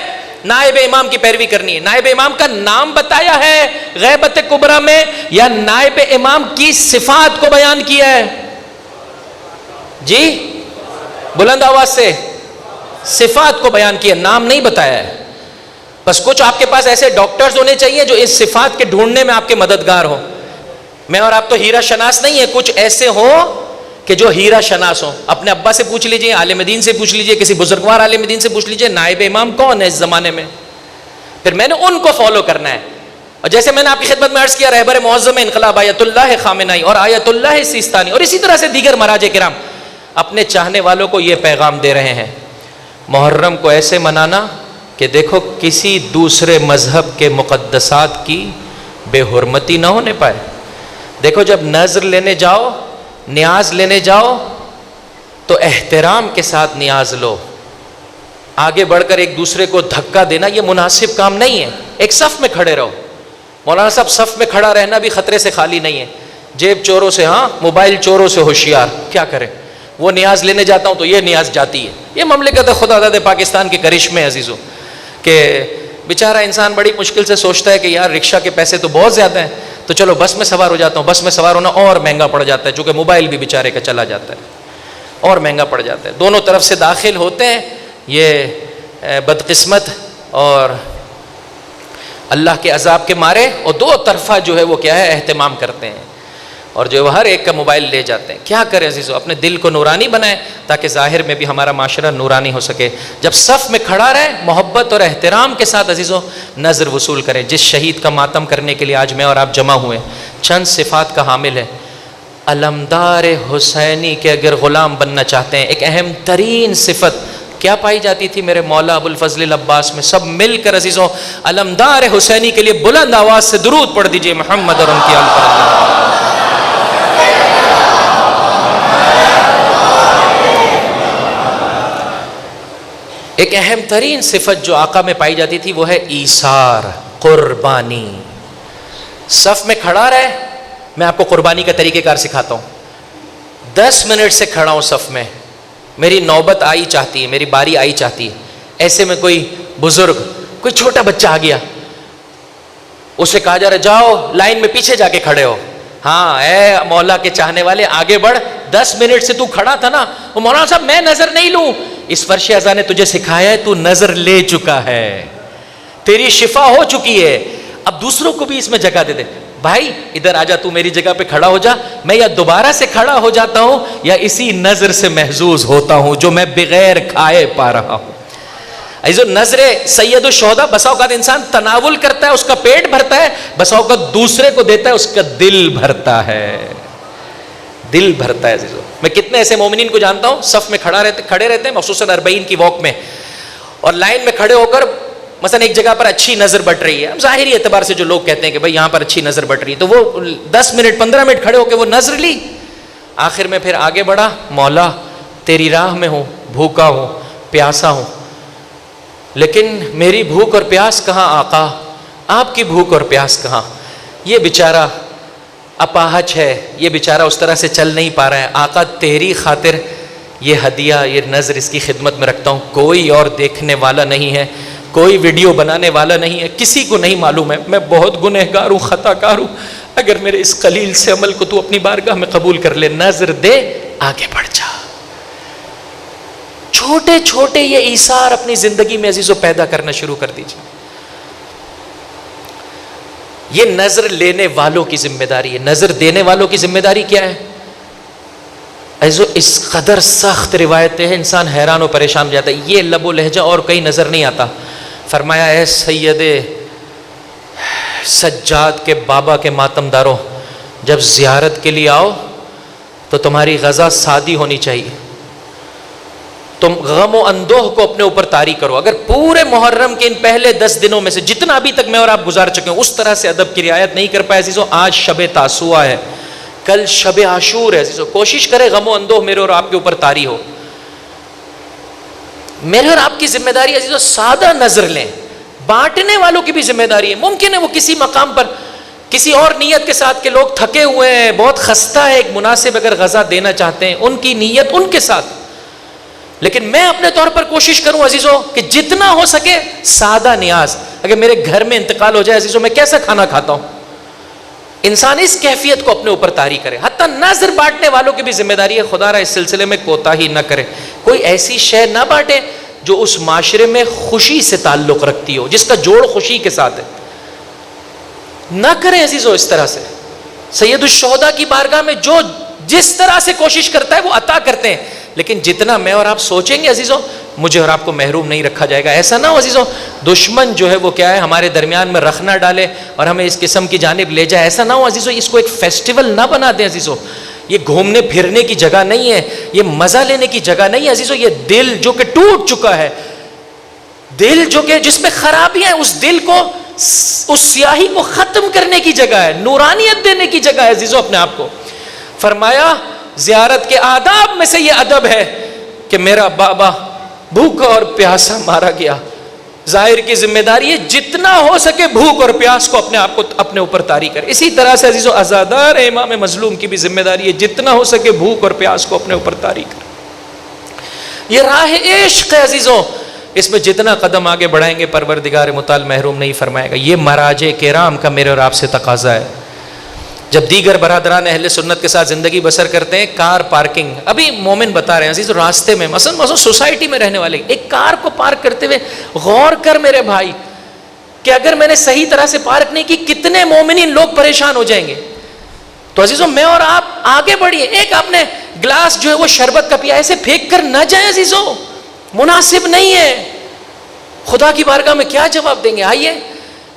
نائب امام کی پیروی کرنی ہے. نائب امام کا نام بتایا ہے غیبت کبریٰ میں یا نائب امام کی صفات کو بیان کیا ہے؟ جی بلند آواز سے. صفات کو بیان کیا, نام نہیں بتایا ہے. بس کچھ آپ کے پاس ایسے ڈاکٹرز ہونے چاہیے جو اس صفات کے ڈھونڈنے میں آپ کے مددگار ہوں. میں اور آپ تو ہیرا شناس نہیں ہے, کچھ ایسے ہوں کہ جو ہیرا شناس ہوں. اپنے ابا سے پوچھ لیجئے, عالم دین سے پوچھ لیجئے, کسی بزرگوار عالم دین سے پوچھ لیجئے نائب امام کون ہے اس زمانے میں, پھر میں نے ان کو فالو کرنا ہے. اور جیسے میں نے آپ کی خدمت میں عرض کیا, رہبر معظم انقلاب آیت اللہ خامنائی اور آیت اللہ سیستانی اور اسی طرح سے دیگر مراجع کرام اپنے چاہنے والوں کو یہ پیغام دے رہے ہیں, محرم کو ایسے منانا کہ دیکھو کسی دوسرے مذہب کے مقدسات کی بے حرمتی نہ ہونے پائے. دیکھو جب نذر لینے جاؤ, نیاز لینے جاؤ تو احترام کے ساتھ نیاز لو. آگے بڑھ کر ایک دوسرے کو دھکا دینا یہ مناسب کام نہیں ہے. ایک صف میں کھڑے رہو. مولانا صاحب صف میں کھڑا رہنا بھی خطرے سے خالی نہیں ہے. جیب چوروں سے, ہاں موبائل چوروں سے ہوشیار. کیا کریں, وہ نیاز لینے جاتا ہوں تو یہ نیاز جاتی ہے. یہ مملکت خدا داد پاکستان کے کرشمے عزیزوں, کہ بیچارہ انسان بڑی مشکل سے سوچتا ہے کہ یار رکشہ کے پیسے تو بہت زیادہ ہیں تو چلو بس میں سوار ہو جاتا ہوں. بس میں سوار ہونا اور مہنگا پڑ جاتا ہے, چونکہ موبائل بھی بیچارے کا چلا جاتا ہے, اور مہنگا پڑ جاتا ہے. دونوں طرف سے داخل ہوتے ہیں یہ بدقسمت اور اللہ کے عذاب کے مارے, اور دو طرفہ جو ہے وہ کیا ہے اہتمام کرتے ہیں, اور جو ہر ایک کا موبائل لے جاتے ہیں. کیا کریں عزیزو, اپنے دل کو نورانی بنائیں تاکہ ظاہر میں بھی ہمارا معاشرہ نورانی ہو سکے. جب صف میں کھڑا رہے محبت اور احترام کے ساتھ عزیزو نظر وصول کریں. جس شہید کا ماتم کرنے کے لیے آج میں اور آپ جمع ہوئے چند صفات کا حامل ہے. علمدار حسینی کے اگر غلام بننا چاہتے ہیں, ایک اہم ترین صفت کیا پائی جاتی تھی میرے مولا ابو الفضل العباس میں؟ سب مل کر عزیزوں علمدار حسینی کے لیے بلند آواز سے درود پڑھ دیجئے محمد اور ان کی آل پر اللہ. ایک اہم ترین صفت جو آقا میں پائی جاتی تھی وہ ہے ایثار, قربانی. صف میں کھڑا رہے, میں آپ کو قربانی کا طریقہ کار سکھاتا ہوں. 10 منٹ سے کھڑا ہوں صف میں, میری نوبت آئی چاہتی ہے, میری باری آئی چاہتی ہے. ایسے میں کوئی بزرگ, کوئی چھوٹا بچہ آ گیا, اسے کہا جا رہا ہے جاؤ لائن میں پیچھے جا کے کھڑے ہو. ہاں اے مولا کے چاہنے والے آگے بڑھ, 10 منٹ سے تو کھڑا تھا نا. وہ مولانا صاحب میں نظر نہیں لوں. اس فرش اعضا نے تجھے سکھایا ہے, تو نظر لے چکا ہے, تیری شفا ہو چکی ہے, اب دوسروں کو بھی اس میں جگہ دے دے. بھائی ادھر آجا, تو میری جگہ پہ کھڑا ہو جا, میں یا دوبارہ سے کھڑا ہو جاتا ہوں یا اسی نظر سے محظوظ ہوتا ہوں جو میں بغیر کھائے پا رہا ہوں. ایسو نظر سید الشہداء, بسا اوقات انسان تناول کرتا ہے اس کا پیٹ بھرتا ہے, بسا اوقات دوسرے کو دیتا ہے اس کا دل بھرتا ہے, دل بھرتا ہے. عزیزو میں کتنے ایسے مومنین کو جانتا ہوں صف میں کھڑے رہتے ہیں مخصوصاً 40 کی واک میں, اور لائن میں کھڑے ہو کر مثلا ایک جگہ پر اچھی نظر بٹ رہی ہے, ظاہری اعتبار سے جو لوگ کہتے ہیں کہ بھائی یہاں پر اچھی نظر بٹ رہی ہے, تو وہ 10 منٹ 15 منٹ کھڑے ہو کے وہ نظر لی. آخر میں پھر آگے بڑھا, مولا تیری راہ میں ہوں, بھوکا ہوں, پیاسا ہوں, لیکن میری بھوک اور پیاس کہاں آقا, آپ کی بھوک اور پیاس کہاں؟ یہ بیچارہ اپاہج ہے, یہ بیچارہ اس طرح سے چل نہیں پا رہا ہے. آقا تیری خاطر یہ ہدیہ, یہ نظر اس کی خدمت میں رکھتا ہوں. کوئی اور دیکھنے والا نہیں ہے, کوئی ویڈیو بنانے والا نہیں ہے, کسی کو نہیں معلوم ہے, میں بہت گنہگار ہوں, خطا کار ہوں. اگر میرے اس قلیل سے عمل کو تو اپنی بارگاہ میں قبول کر لے, نظر دے, آگے بڑھ جا. چھوٹے چھوٹے یہ ایثار اپنی زندگی میں عزیزو پیدا کرنا شروع کر دیجیے. یہ نظر لینے والوں کی ذمہ داری ہے. نظر دینے والوں کی ذمہ داری کیا ہے عزیزو؟ اس قدر سخت روایتیں ہیں, انسان حیران و پریشان ہو جاتا ہے. یہ لب و لہجہ اور کہیں نظر نہیں آتا. فرمایا اے سید سجاد کے بابا کے ماتم داروں, جب زیارت کے لیے آؤ تو تمہاری غذا سادی ہونی چاہیے, تم غم و اندوہ کو اپنے اوپر طاری کرو. اگر پورے محرم کے ان پہلے 10 دنوں میں سے جتنا ابھی تک میں اور آپ گزار چکے ہیں اس طرح سے ادب کی رعایت نہیں کر پائے عزیزو, آج شب تاسوعا ہے, کل شب عاشور ہے عزیزو, کوشش کرے غم و اندوہ میرے اور آپ کے اوپر طاری ہو. میرے اور آپ کی ذمہ داری عزیزو سادہ نظر لیں, بانٹنے والوں کی بھی ذمہ داری ہے. ممکن ہے وہ کسی مقام پر کسی اور نیت کے ساتھ کہ لوگ تھکے ہوئے ہیں, بہت خستہ ہے, ایک مناسب اگر غذا دینا چاہتے ہیں, ان کی نیت ان کے ساتھ. لیکن میں اپنے طور پر کوشش کروں عزیزو کہ جتنا ہو سکے سادہ نیاز. اگر میرے گھر میں انتقال ہو جائے عزیزو, میں کیسا کھانا کھاتا ہوں؟ انسان اس کیفیت کو اپنے اوپر طاری کرے. حتیٰ نظر بانٹنے والوں کی بھی ذمہ داری ہے, خدا را اس سلسلے میں کوتاہی نہ کرے. کوئی ایسی شے نہ بانٹے جو اس معاشرے میں خوشی سے تعلق رکھتی ہو, جس کا جوڑ خوشی کے ساتھ ہے. نہ کریں عزیزو اس طرح سے. سید الشہداء کی بارگاہ میں جو جس طرح سے کوشش کرتا ہے وہ عطا کرتے ہیں, لیکن جتنا میں اور آپ سوچیں گے عزیزو, مجھے اور آپ کو محروم نہیں رکھا جائے گا. ایسا نہ ہو عزیزو دشمن جو ہے وہ کیا ہے ہمارے درمیان میں رخ نہ ڈالے اور ہمیں اس قسم کی جانب لے جائے. ایسا نہ ہو عزیزو, اس کو ایک فیسٹیول نہ بنا دیں عزیزو. یہ گھومنے پھرنے کی جگہ نہیں ہے, یہ مزہ لینے کی جگہ نہیں ہے عزیزو. یہ دل جو کہ ٹوٹ چکا ہے, دل جو کہ جس میں خرابیاں ہیں, اس دل کو, اس سیاہی کو ختم کرنے کی جگہ ہے, نورانیت دینے کی جگہ ہے عزیزو اپنے آپ کو. فرمایا زیارت کے آداب میں سے یہ ادب ہے کہ میرا بابا بھوکا اور پیاسا مارا گیا. ظاہر کی ذمہ داری ہے جتنا ہو سکے بھوک اور پیاس کو اپنے آپ کو اپنے اوپر طاری کرے. اسی طرح سے عزیزو عزادار امام مظلوم کی بھی ذمہ داری ہے جتنا ہو سکے بھوک اور پیاس کو اپنے اوپر طاری کرے. یہ راہ عشق ہے عزیزو, اس میں جتنا قدم آگے بڑھائیں گے پروردگار متعال محروم نہیں فرمائے گا. یہ مراجع کرام کا میرے اور آپ سے تقاضا ہے. جب دیگر برادران اہل سنت کے ساتھ زندگی بسر کرتے ہیں, کار پارکنگ, ابھی مومن بتا رہے ہیں عزیز, راستے میں مثلا سوسائٹی میں رہنے والے ایک کار کو پارک کرتے ہوئے غور کر میرے بھائی کہ اگر میں نے صحیح طرح سے پارک نہیں کی کتنے مومنین لوگ پریشان ہو جائیں گے. تو عزیزو میں اور آپ آگے بڑھیے. ایک آپ نے گلاس جو ہے وہ شربت کا پیا, ایسے پھینک کر نہ جائیں عزیزو, مناسب نہیں ہے. خدا کی بارگاہ میں کیا جواب دیں گے؟ آئیے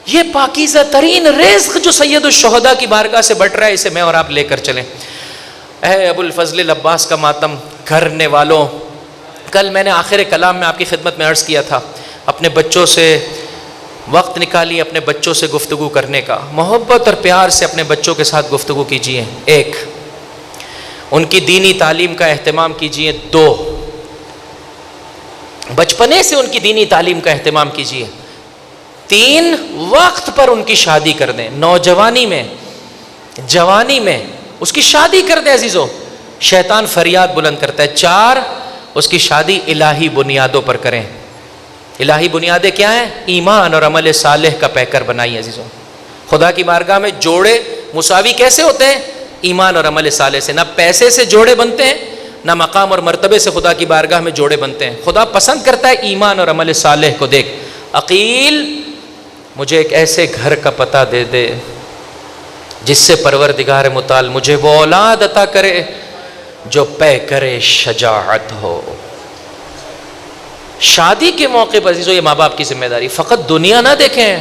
یہ پاکیزہ ترین رزق جو سید الشہداء کی بارگاہ سے بٹ رہا ہے, اسے میں اور آپ لے کر چلیں. اے ابو الفضل العباس کا ماتم کرنے والوں, کل میں نے آخر کلام میں آپ کی خدمت میں عرض کیا تھا, اپنے بچوں سے وقت نکالیے اپنے بچوں سے گفتگو کرنے کا, محبت اور پیار سے اپنے بچوں کے ساتھ گفتگو کیجیے. ایک, ان کی دینی تعلیم کا اہتمام کیجیے. دو, بچپنے سے ان کی دینی تعلیم کا اہتمام کیجیے. تین, وقت پر ان کی شادی کر دیں, نوجوانی میں جوانی میں اس کی شادی کر دیں عزیزو, شیطان فریاد بلند کرتا ہے. چار, اس کی شادی الہی بنیادوں پر کریں. الہی بنیادیں کیا ہیں؟ ایمان اور عمل صالح کا پیکر بنائیے عزیزو. خدا کی بارگاہ میں جوڑے مساوی کیسے ہوتے ہیں؟ ایمان اور عمل صالح سے. نہ پیسے سے جوڑے بنتے ہیں, نہ مقام اور مرتبے سے خدا کی بارگاہ میں جوڑے بنتے ہیں. خدا پسند کرتا ہے ایمان اور عمل صالح کو. دیکھ عقیل, مجھے ایک ایسے گھر کا پتہ دے دے جس سے پروردگار متعال مجھے وہ اولاد عطا کرے جو پے کرے شجاعت ہو. شادی کے موقع پر عزیزو یہ ماں باپ کی ذمہ داری. فقط دنیا نہ دیکھیں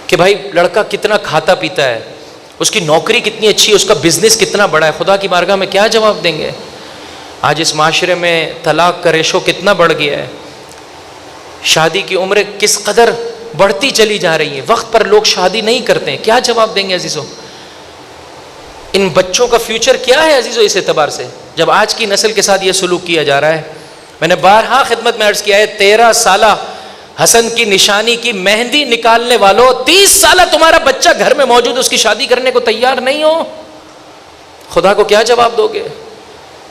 کہ بھائی لڑکا کتنا کھاتا پیتا ہے, اس کی نوکری کتنی اچھی ہے, اس کا بزنس کتنا بڑا ہے. خدا کی بارگاہ میں کیا جواب دیں گے؟ آج اس معاشرے میں طلاق کا ریشو کتنا بڑھ گیا ہے, شادی کی عمریں کس قدر بڑھتی چلی جا رہی ہیں, وقت پر لوگ شادی نہیں کرتے ہیں. کیا جواب دیں گے عزیزو؟ ان بچوں کا فیوچر کیا ہے عزیزو اس اعتبار سے جب آج کی نسل کے ساتھ یہ سلوک کیا جا رہا ہے؟ میں نے بارہا خدمت میں عرض کیا ہے, 13 سالہ حسن کی نشانی کی مہندی نکالنے والوں, 30 سالہ تمہارا بچہ گھر میں موجود, اس کی شادی کرنے کو تیار نہیں ہو, خدا کو کیا جواب دو گے؟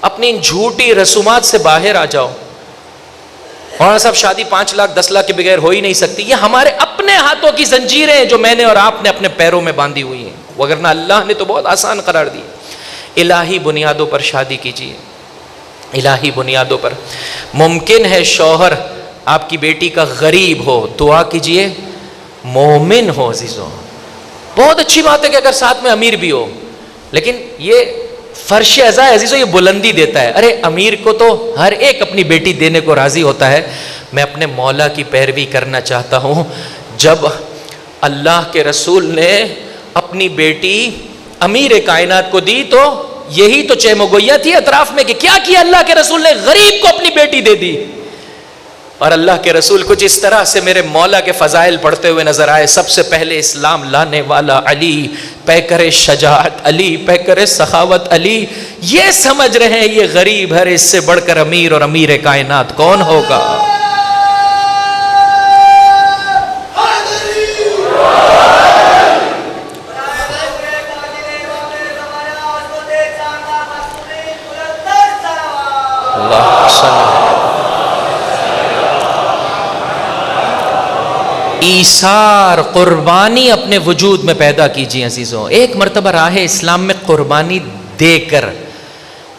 اپنی ان جھوٹی رسومات سے باہر آ جاؤ. مولانا صاحب شادی 5 لاکھ 10 لاکھ کے بغیر ہو ہی نہیں سکتی. یہ ہمارے اپنے ہاتھوں کی زنجیریں ہیں جو میں نے اور آپ نے اپنے پیروں میں باندھی ہوئی ہیں, وگرنہ اللہ نے تو بہت آسان قرار دی. الہی بنیادوں پر شادی کیجیے, الہی بنیادوں پر. ممکن ہے شوہر آپ کی بیٹی کا غریب ہو, دعا کیجیے مومن ہو عزیزو. بہت اچھی بات ہے کہ اگر ساتھ میں امیر بھی ہو, لیکن یہ فرش ازا عزیزو یہ بلندی دیتا ہے. ارے امیر کو تو ہر ایک اپنی بیٹی دینے کو راضی ہوتا ہے. میں اپنے مولا کی پیروی کرنا چاہتا ہوں. جب اللہ کے رسول نے اپنی بیٹی امیر کائنات کو دی تو یہی تو چہمگوئیاں تھی اطراف میں کہ کیا کیا اللہ کے رسول نے, غریب کو اپنی بیٹی دے دی. اور اللہ کے رسول کچھ اس طرح سے میرے مولا کے فضائل پڑھتے ہوئے نظر آئے. سب سے پہلے اسلام لانے والا علی, پیکر شجاعت علی, پیکر سخاوت علی. یہ سمجھ رہے ہیں یہ غریب ہے, اس سے بڑھ کر امیر اور امیر کائنات کون ہوگا؟ ایثار قربانی اپنے وجود میں پیدا کیجیے عزیزوں. ایک مرتبہ راہ اسلام میں قربانی دے کر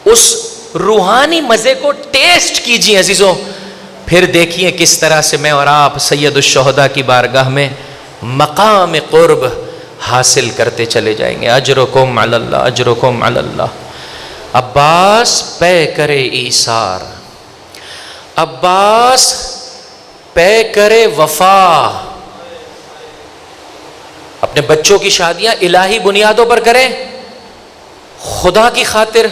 اس روحانی مزے کو ٹیسٹ کیجیے عزیزوں. پھر دیکھیے کس طرح سے میں اور آپ سید الشہداء کی بارگاہ میں مقام قرب حاصل کرتے چلے جائیں گے. اجرکم علی اللہ، اجرکم علی اللہ. عباس پے کرے ایثار، عباس پے کرے وفا. اپنے بچوں کی شادیاں الہی بنیادوں پر کریں، خدا کی خاطر،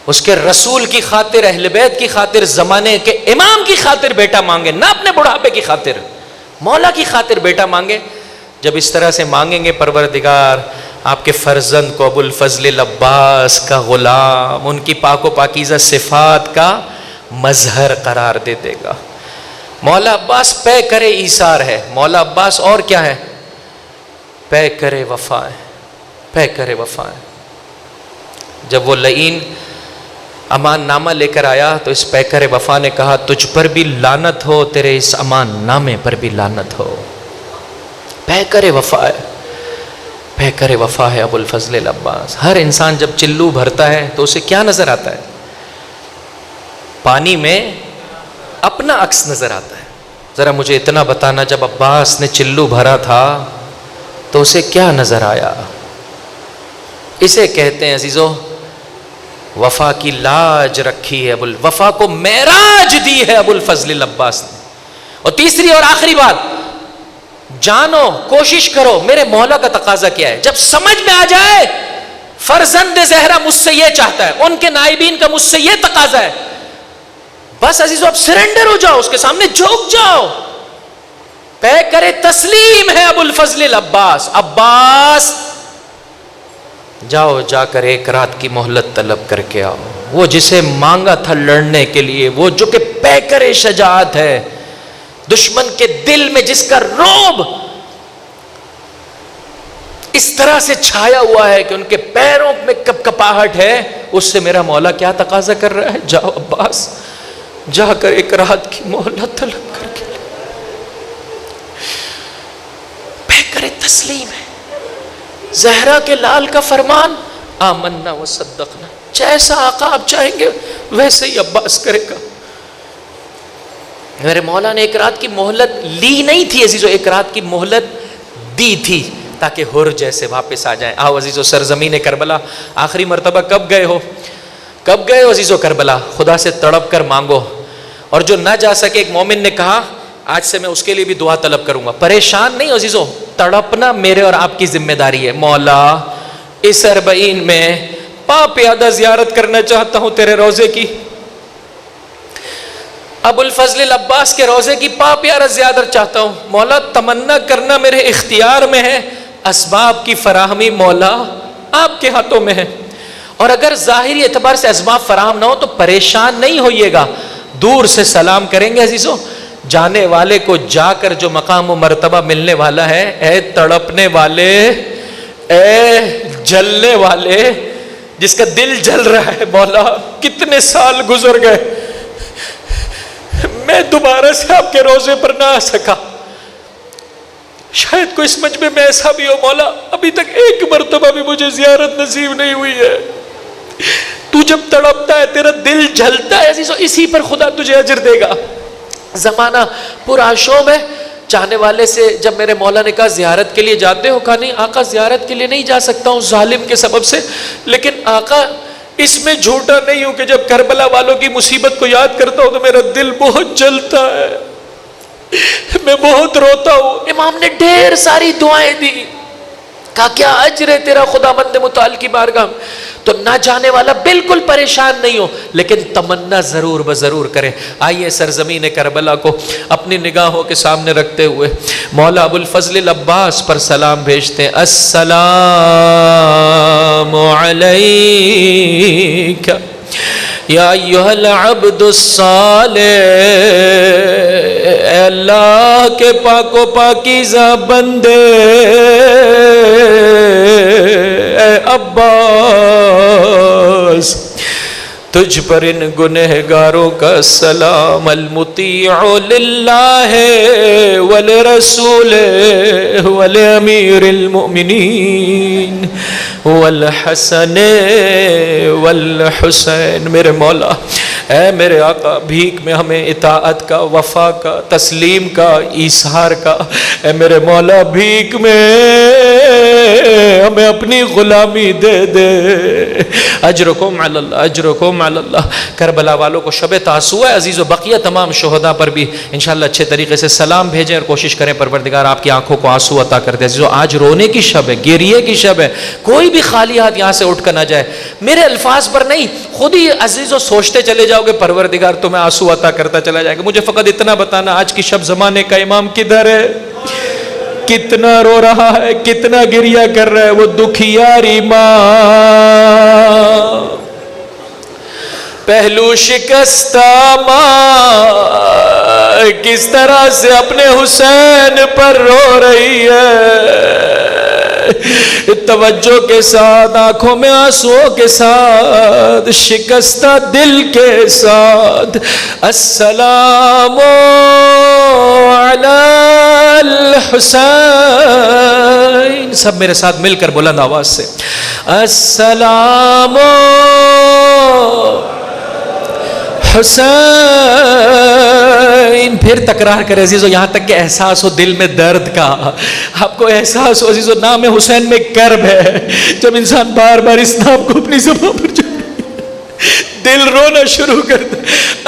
اس کے رسول کی خاطر، اہل بیت کی خاطر، زمانے کے امام کی خاطر بیٹا مانگے، نہ اپنے بڑھاپے کی خاطر، مولا کی خاطر بیٹا مانگے. جب اس طرح سے مانگیں گے پروردگار آپ کے فرزند کو ابو الفضل عباس کا غلام، ان کی پاک و پاکیزہ صفات کا مظہر قرار دے دے گا. مولا عباس پے کرے ایثار ہے، مولا عباس اور کیا ہے؟ پے کرے وفا ہے، پے کرے وفا ہے. جب وہ لعین امان نامہ لے کر آیا تو اس پیکر وفا نے کہا تجھ پر بھی لعنت ہو، تیرے اس امان نامے پر بھی لعنت ہو. پیکر وفا ہے، پیکر وفا ہے ابو الفضل عباس. ہر انسان جب چلو بھرتا ہے تو اسے کیا نظر آتا ہے؟ پانی میں اپنا عکس نظر آتا ہے. ذرا مجھے اتنا بتانا، جب عباس نے چلو بھرا تھا تو اسے کیا نظر آیا؟ اسے کہتے ہیں عزیزو وفا کی لاج رکھی ہے، وفا کو معراج دی ہے ابو الفضل عباس نے. اور تیسری اور آخری بات، جانو، کوشش کرو میرے مولا کا تقاضا کیا ہے. جب سمجھ میں آ جائے فرزند زہرا مجھ سے یہ چاہتا ہے، ان کے نائبین کا مجھ سے یہ تقاضا ہے، بس عزیزو اب سرنڈر ہو جاؤ، اس کے سامنے جھک جاؤ. پے کرے تسلیم ہے ابو الفضل عباس. عباس جاؤ، جا کر ایک رات کی مہلت طلب کر کے آؤ. وہ جسے مانگا تھا لڑنے کے لیے، وہ جو کہ پیکر شجاعت ہے، دشمن کے دل میں جس کا رعب اس طرح سے چھایا ہوا ہے کہ ان کے پیروں میں کپ کپاہٹ ہے، اس سے میرا مولا کیا تقاضا کر رہا ہے؟ جاؤ عباس، جا کر ایک رات کی مہلت طلب کر کے پیکر تسلیم ہے. زہرا کے لال کا فرمان آمنا و صدقنا، جیسا آقا آپ چاہیں گے ویسے ہی عباس کرے گا. میرے مولا نے ایک رات کی مہلت لی نہیں تھی عزیزو، ایک رات کی مہلت دی تھی تاکہ ہر جیسے واپس آ جائیں. آؤ عزیزو سرزمین کربلا، آخری مرتبہ کب گئے ہو؟ کب گئے ہو عزیزو کربلا؟ خدا سے تڑپ کر مانگو. اور جو نہ جا سکے، ایک مومن نے کہا آج سے میں اس کے لیے بھی دعا طلب کروں گا. پریشان نہیں عزیزو، تڑپنا میرے اور آپ کی ذمہ داری ہے. مولا اس 40 میں پا پیادہ زیارت کرنا چاہتا ہوں تیرے روزے کی، ابو الفضل عباس کے روزے کی پا پیادہ زیارت چاہتا ہوں. مولا تمنا کرنا میرے اختیار میں ہے، اسباب کی فراہمی مولا آپ کے ہاتھوں میں ہے. اور اگر ظاہری اعتبار سے اسباب فراہم نہ ہو تو پریشان نہیں ہوئیے گا، دور سے سلام کریں گے عزیزو. جانے والے کو جا کر جو مقام و مرتبہ ملنے والا ہے، اے تڑپنے والے، اے جلنے والے، جس کا دل جل رہا ہے، مولا کتنے سال گزر گئے، میں دوبارہ سے آپ کے روزے پر نہ آ سکا. شاید کوئی اس مجمع میں ایسا بھی ہو مولا ابھی تک ایک مرتبہ بھی مجھے زیارت نصیب نہیں ہوئی ہے. تو جب تڑپتا ہے، تیرا دل جلتا ہے عزیزو، اسی پر خدا تجھے اجر دے گا. زمانہ پرآشوب ہے. چاہنے والے سے جب میرے مولا نے کہا زیارت کے لیے جاتے ہو، کہا نہیں آقا زیارت کے لیے نہیں جا سکتا ہوں ظالم کے سبب سے، لیکن آقا اس میں جھوٹا نہیں ہوں کہ جب کربلا والوں کی مصیبت کو یاد کرتا ہوں تو میرا دل بہت جلتا ہے، میں بہت روتا ہوں. امام نے ڈھیر ساری دعائیں دی. کہا کیا اجر ہے تیرا خداوند متعال کی بارگاہ. تو نہ جانے والا بالکل پریشان نہیں ہو، لیکن تمنا ضرور بضرور کرے. آئیے سرزمین کربلا کو اپنی نگاہوں کے سامنے رکھتے ہوئے مولا ابو الفضل عباس پر سلام بھیجتے ہیں. السلام علیک یا ایھا العبد الصالح، اے اللہ کے پاک و پاکیزہ بندے، اے عباس تجھ پر ان گنہگاروں کا سلام. المطیع للہ ولرسول ولامیر المؤمنین والحسن والحسین. میرے مولا اے میرے آقا بھیک میں ہمیں اطاعت کا، وفا کا، تسلیم کا، ایثار کا، اے میرے مولا بھیک میں ہمیں اپنی غلامی دے دے. اجرکم علی اللہ، اجرکم علی اللہ. کربلا والوں کو شب تاسوع ہے عزیز و بقیہ تمام شہداء پر بھی انشاءاللہ اچھے طریقے سے سلام بھیجیں اور کوشش کریں پروردگار آپ کی آنکھوں کو آنسو عطا کر دے. عزیزو آج رونے کی شب ہے، گریے کی شب ہے. کوئی بھی خالی ہاتھ یہاں سے اٹھ کر نہ جائے. میرے الفاظ پر نہیں، خود ہی عزیزو سوچتے چلے جاؤ گے پروردگار تمہیں آنسو عطا کرتا چلا جائے گا. مجھے فقط اتنا بتانا آج کی شب زمانے کا امام کدھر ہے، کتنا رو رہا ہے، کتنا گریہ کر رہا ہے وہ دکھیاری ماں، پہلو شکستہ ماں کس طرح سے اپنے حسین پر رو رہی ہے. توجہ کے ساتھ، آنکھوں میں آنسوؤں کے ساتھ، شکستہ دل کے ساتھ، السلام علی الحسین. سب میرے ساتھ مل کر بلند آواز سے السلام حسین. پھر تکرار کرے عزیزو یہاں تک کہ احساس ہو دل میں درد کا. آپ کو احساس ہو عزیزو نام حسین میں کرب ہے. جب انسان بار بار اس نام کو اپنی زبان پر دل رونا شروع کرتا.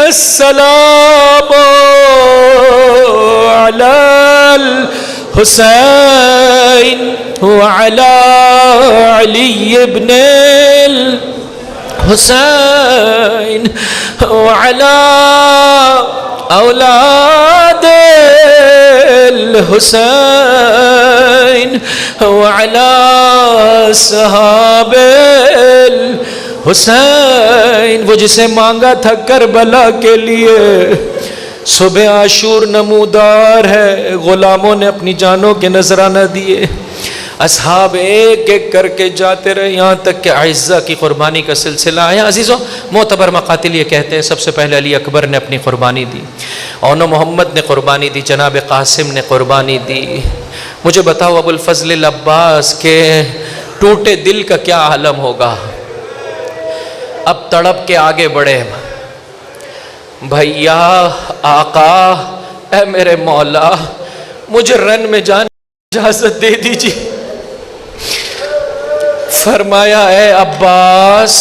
السلام علی الحسین وعلی علی ابن حسین وعلى اولاد الحسین وعلى صحاب الحسین. وہ جسے مانگا تھا کربلا کے لیے صبح عاشور نمودار ہے. غلاموں نے اپنی جانوں کے نذرانہ دیے، اصحاب ایک ایک کر کے جاتے رہے یہاں تک کہ اعزہ کی قربانی کا سلسلہ آیا. عزیزو معتبر مقاتل یہ کہتے ہیں سب سے پہلے علی اکبر نے اپنی قربانی دی، اونو محمد نے قربانی دی، جناب قاسم نے قربانی دی. مجھے بتاؤ ابو الفضل العباس کے ٹوٹے دل کا کیا عالم ہوگا. اب تڑپ کے آگے بڑھے، بھیا آقا اے میرے مولا مجھے رن میں جانے اجازت دے دیجیے. فرمایا اے عباس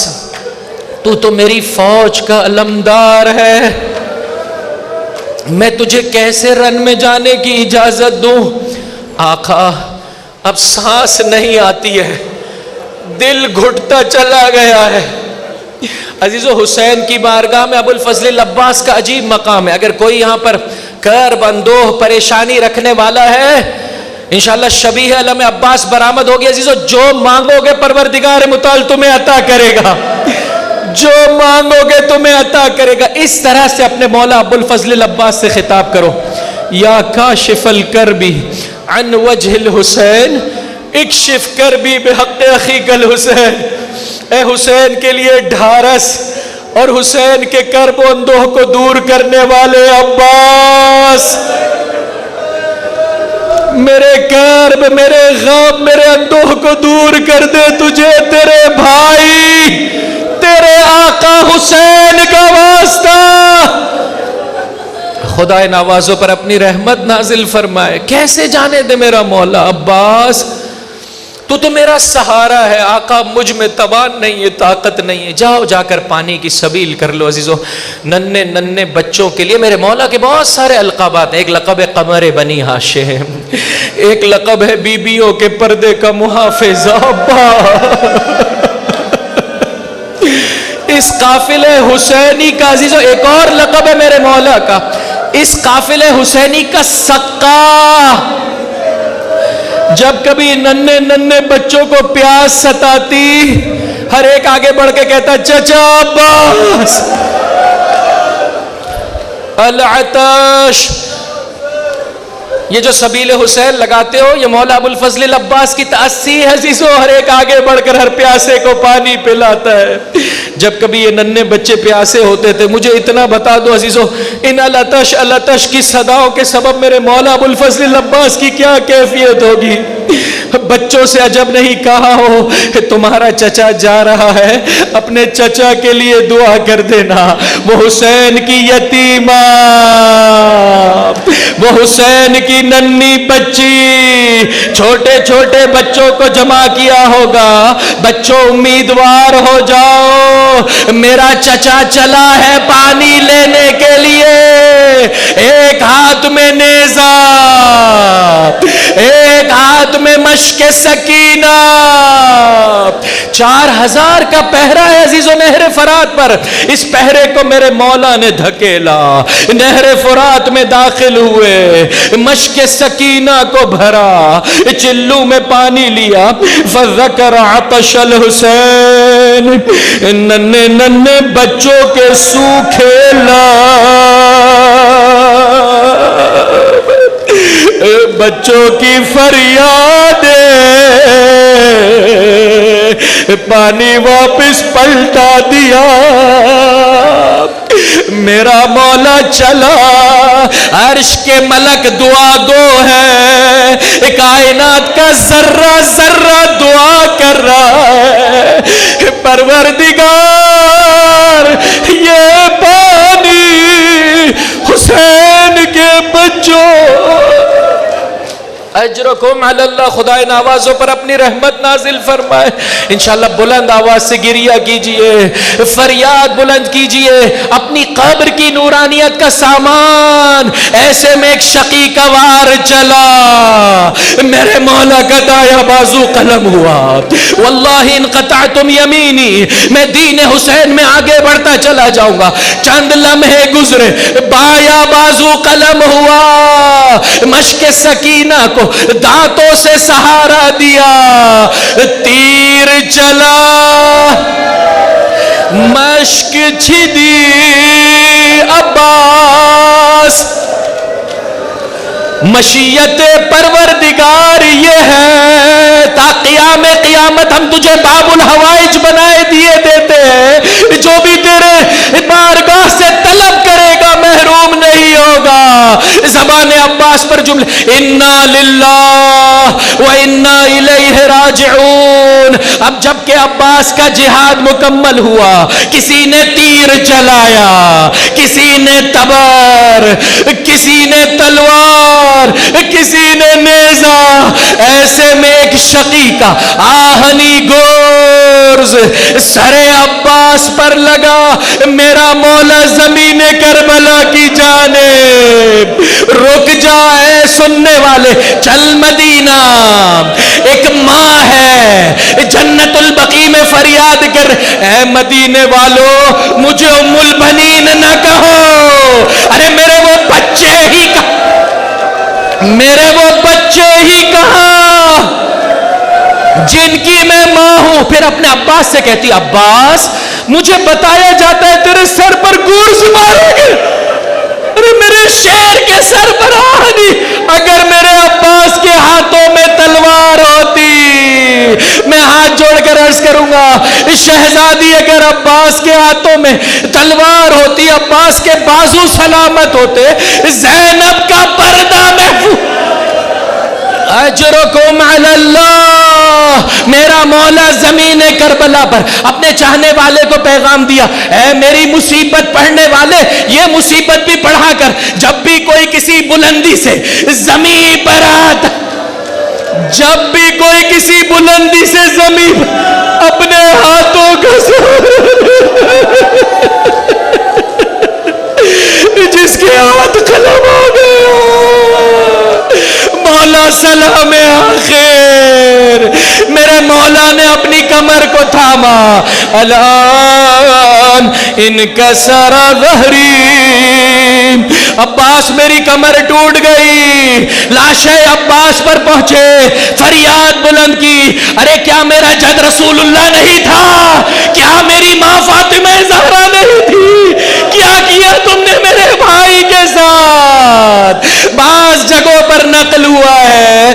تو میری فوج کا علمدار ہے، میں تجھے کیسے رن میں جانے کی اجازت دوں. آقا اب سانس نہیں آتی ہے، دل گھٹتا چلا گیا ہے. عزیزو حسین کی بارگاہ میں ابو الفضل العباس کا عجیب مقام ہے. اگر کوئی یہاں پر کرب اندوہ پریشانی رکھنے والا ہے انشاءاللہ شبیہ علم عباس برآمد ہوگی. عزیزو جو مانگو گے پروردگار متعال تمہیں عطا کرے گا، جو مانگو گے تمہیں عطا کرے گا. اس طرح سے اپنے مولا ابو الفضل العباس سے خطاب کرو. یا کاشف الکربی عن وجہ الحسین اکشف کربی بحق اخیک الحسین. اے حسین کے لیے ڈھارس اور حسین کے کرب و اندوہ کو دور کرنے والے عباس، میرے کرب، میرے غم، میرے اندوہ کو دور کر دے. تجھے تیرے بھائی، تیرے آقا حسین کا واسطہ خدا نوازوں پر اپنی رحمت نازل فرمائے. کیسے جانے دے میرا مولا عباس، تو میرا سہارا ہے. آقا مجھ میں توان نہیں ہے، طاقت نہیں ہے. جاؤ جا کر پانی کی سبیل کر لو. عزیزو ننھے ننھے بچوں کے لیے میرے مولا کے بہت سارے القابات ہیں. ایک لقب ہے قمر بنی ہاشم، ایک لقب ہے بیبیوں کے پردے کا محافظ. اس قافلے حسینی کا عزیزو ایک اور لقب ہے میرے مولا کا، اس قافلے حسینی کا سقا. جب کبھی ننھے ننھے بچوں کو پیاس ستاتی ہر ایک آگے بڑھ کے کہتا چچا عباس العطش. یہ جو سبیل حسین لگاتے ہو یہ مولا ابو الفضل العباس کی تأسی ہے. عزیزو ہر ایک آگے بڑھ کر ہر پیاسے کو پانی پلاتا ہے. جب کبھی یہ ننھے بچے پیاسے ہوتے تھے، مجھے اتنا بتا دو عزیزو، ان الاتش الاتش کی صداؤں کے سبب میرے مولا ابو الفضل عباس کی کیا کیفیت ہوگی۔ بچوں سے عجب نہیں کہا ہو کہ تمہارا چچا جا رہا ہے، اپنے چچا کے لیے دعا کر دینا، وہ حسین کی یتیمہ، وہ حسین کی ننھی بچی، چھوٹے چھوٹے بچوں کو جمع کیا ہوگا، بچوں امیدوار ہو جاؤ، میرا چچا چلا ہے پانی لینے کے لیے، ایک ہاتھ میں نیزہ، ایک ہاتھ میں مشق سکینہ، 4000 کا پہرا ہے عزیزو نہر فرات پر، اس پہرے کو میرے مولا نے دھکیلا، نہر فرات میں داخل ہوئے، مشق سکینہ کو بھرا، چلو میں پانی لیا، فذکر عطش الحسین، ننھے ننھے بچوں کے سوکھے بچوں کی فریاد، پانی واپس پلٹا دیا، میرا مولا چلا، عرش کے ملک دعا گو ہے، کائنات کا ذرہ ذرہ دعا کر رہا ہے، پروردگار یہ پانی حسین کے بچوں، اجرکم علی اللہ، خدا ان آوازوں پر اپنی رحمت نازل فرمائے۔ انشاءاللہ بلند آواز سے گریہ کیجئے، فریاد بلند کیجئے، اپنی قبر کی نورانیت کا سامان، ایسے میں ایک شقی کا وار چلا، میرے مولا کا دایا بازو قلم ہوا، واللہ ان قطعتم یمینی، میں دین حسین میں آگے بڑھتا چلا جاؤں گا، چند لمحے گزرے، بایا بازو قلم ہوا، مشق سکینہ کو دانتوں سے سہارا دیا، تیر چلا، مشق چھدی، عباس، مشیت پروردگار یہ ہے، تا قیام قیامت ہم تجھے باب الحوائج بنائے دیے دیتے ہیں، جو بھی تیرے بارگاہ سے طلب کرے گا محروم نہیں ہوگا۔ زبان عباس پر جملے انا للہ و انا الیہ راجعون۔ اب جب کہ عباس کا جہاد مکمل ہوا، کسی نے تیر چلایا، کسی نے تبر، کسی نے تلوار، کسی نے نیزہ، ایسے میں ایک شقی کا آہنی گورز سر عباس پر لگا، میرا مولا زمین کربلا کی جانب، رک جائے سننے والے، چل مدینہ، ایک ماں ہے جنت البقیع میں فریاد کر، اے مدینے والو مجھے ام البنین نہ کہو، ارے میرے وہ بچے ہی کہاں جن کی میں ماں ہوں۔ پھر اپنے عباس سے کہتی، عباس مجھے بتایا جاتا ہے تیرے سر پر گورز مارے گئے، ارے میرے شیر کے سر پر آہنی، اگر میرے عباس کے ہاتھوں میں تلوار ہوتی، میں ہاتھ جوڑ کر عرض کروں گا شہزادی، اگر عباس کے ہاتھوں میں تلوار ہوتی، عباس کے بازو سلامت ہوتے، زینب کا پردہ محفوظ، اجرکم علی اللہ۔ میرا مولا زمین کربلا پر اپنے چاہنے والے کو پیغام دیا، اے میری مصیبت پڑھنے والے، یہ مصیبت بھی پڑھا کر، جب بھی کوئی کسی بلندی سے زمین پر آتا، جب بھی کوئی کسی بلندی سے زمین اپنے ہاتھوں کا جس کے ہاتھ قلم ہو گیا، مولا سلام آخر، میرے مولا نے اپنی کمر کو تھاما، الان انکسر ظہری، عباس میری کمر ٹوٹ گئی، لاشِ عباس پر پہنچے، فریاد بلند کی، ارے کیا میرا جد رسول اللہ نہیں تھا؟ کیا میری ماں فاطمہ زہرا نہیں تھی؟ کیا کیا تم نے میرے بھائی کے ساتھ؟ بعض جگہوں پر نقل ہوا ہے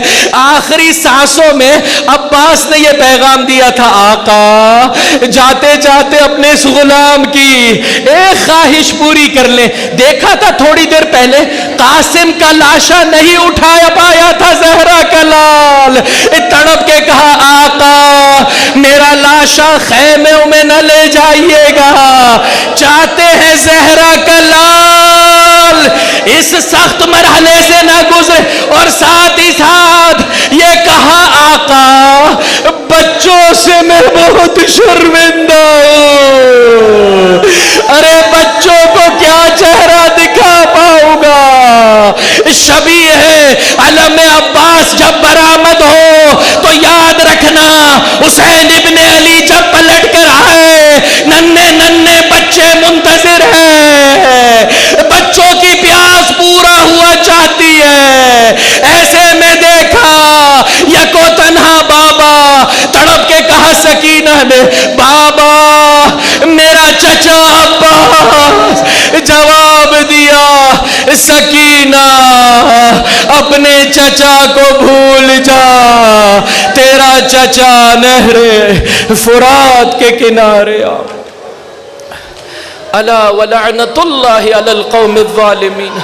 آخری سانسوں میں عباس نے یہ پیغام دیا تھا، آقا جاتے جاتے اپنے اس غلام کی ایک خواہش پوری کر لیں. دیکھا تھا تھوڑی دیر پہلے قاسم کا لاشا نہیں اٹھایا پایا تھا زہرا کا لال، تڑپ کے کہا آقا میرا لاشا خیموں میں نہ لے جائیے گا، چاہتے ہیں زہرا کا لال اس سخت مرحلے سے نہ گزرے. اور ساتھ ہی ساتھ یہ کہا آقا بچوں سے میں بہت شرمندہ ہوں، ارے بچوں کو کیا چہرہ دکھا پاؤں گا. شبیہ ہے علم عباس جب برآمد ہو تو یاد رکھنا حسین ابن علی جب پلٹ کر آئے ننھے ننھے بچے منتظر ہیں، بچوں کی پیاس پورا ہوا چاہتی ہے. ایسے میں دیکھا یکو تنہا بابا تڑپ کے کہا سکینہ نے، بابا میرا چچا عباس. جواب دیا سکینہ اپنے چچا کو بھول جا، تیرا چچا نہر فرات کے کنارے. الا ولعنت اللہ علی القوم الظالمین.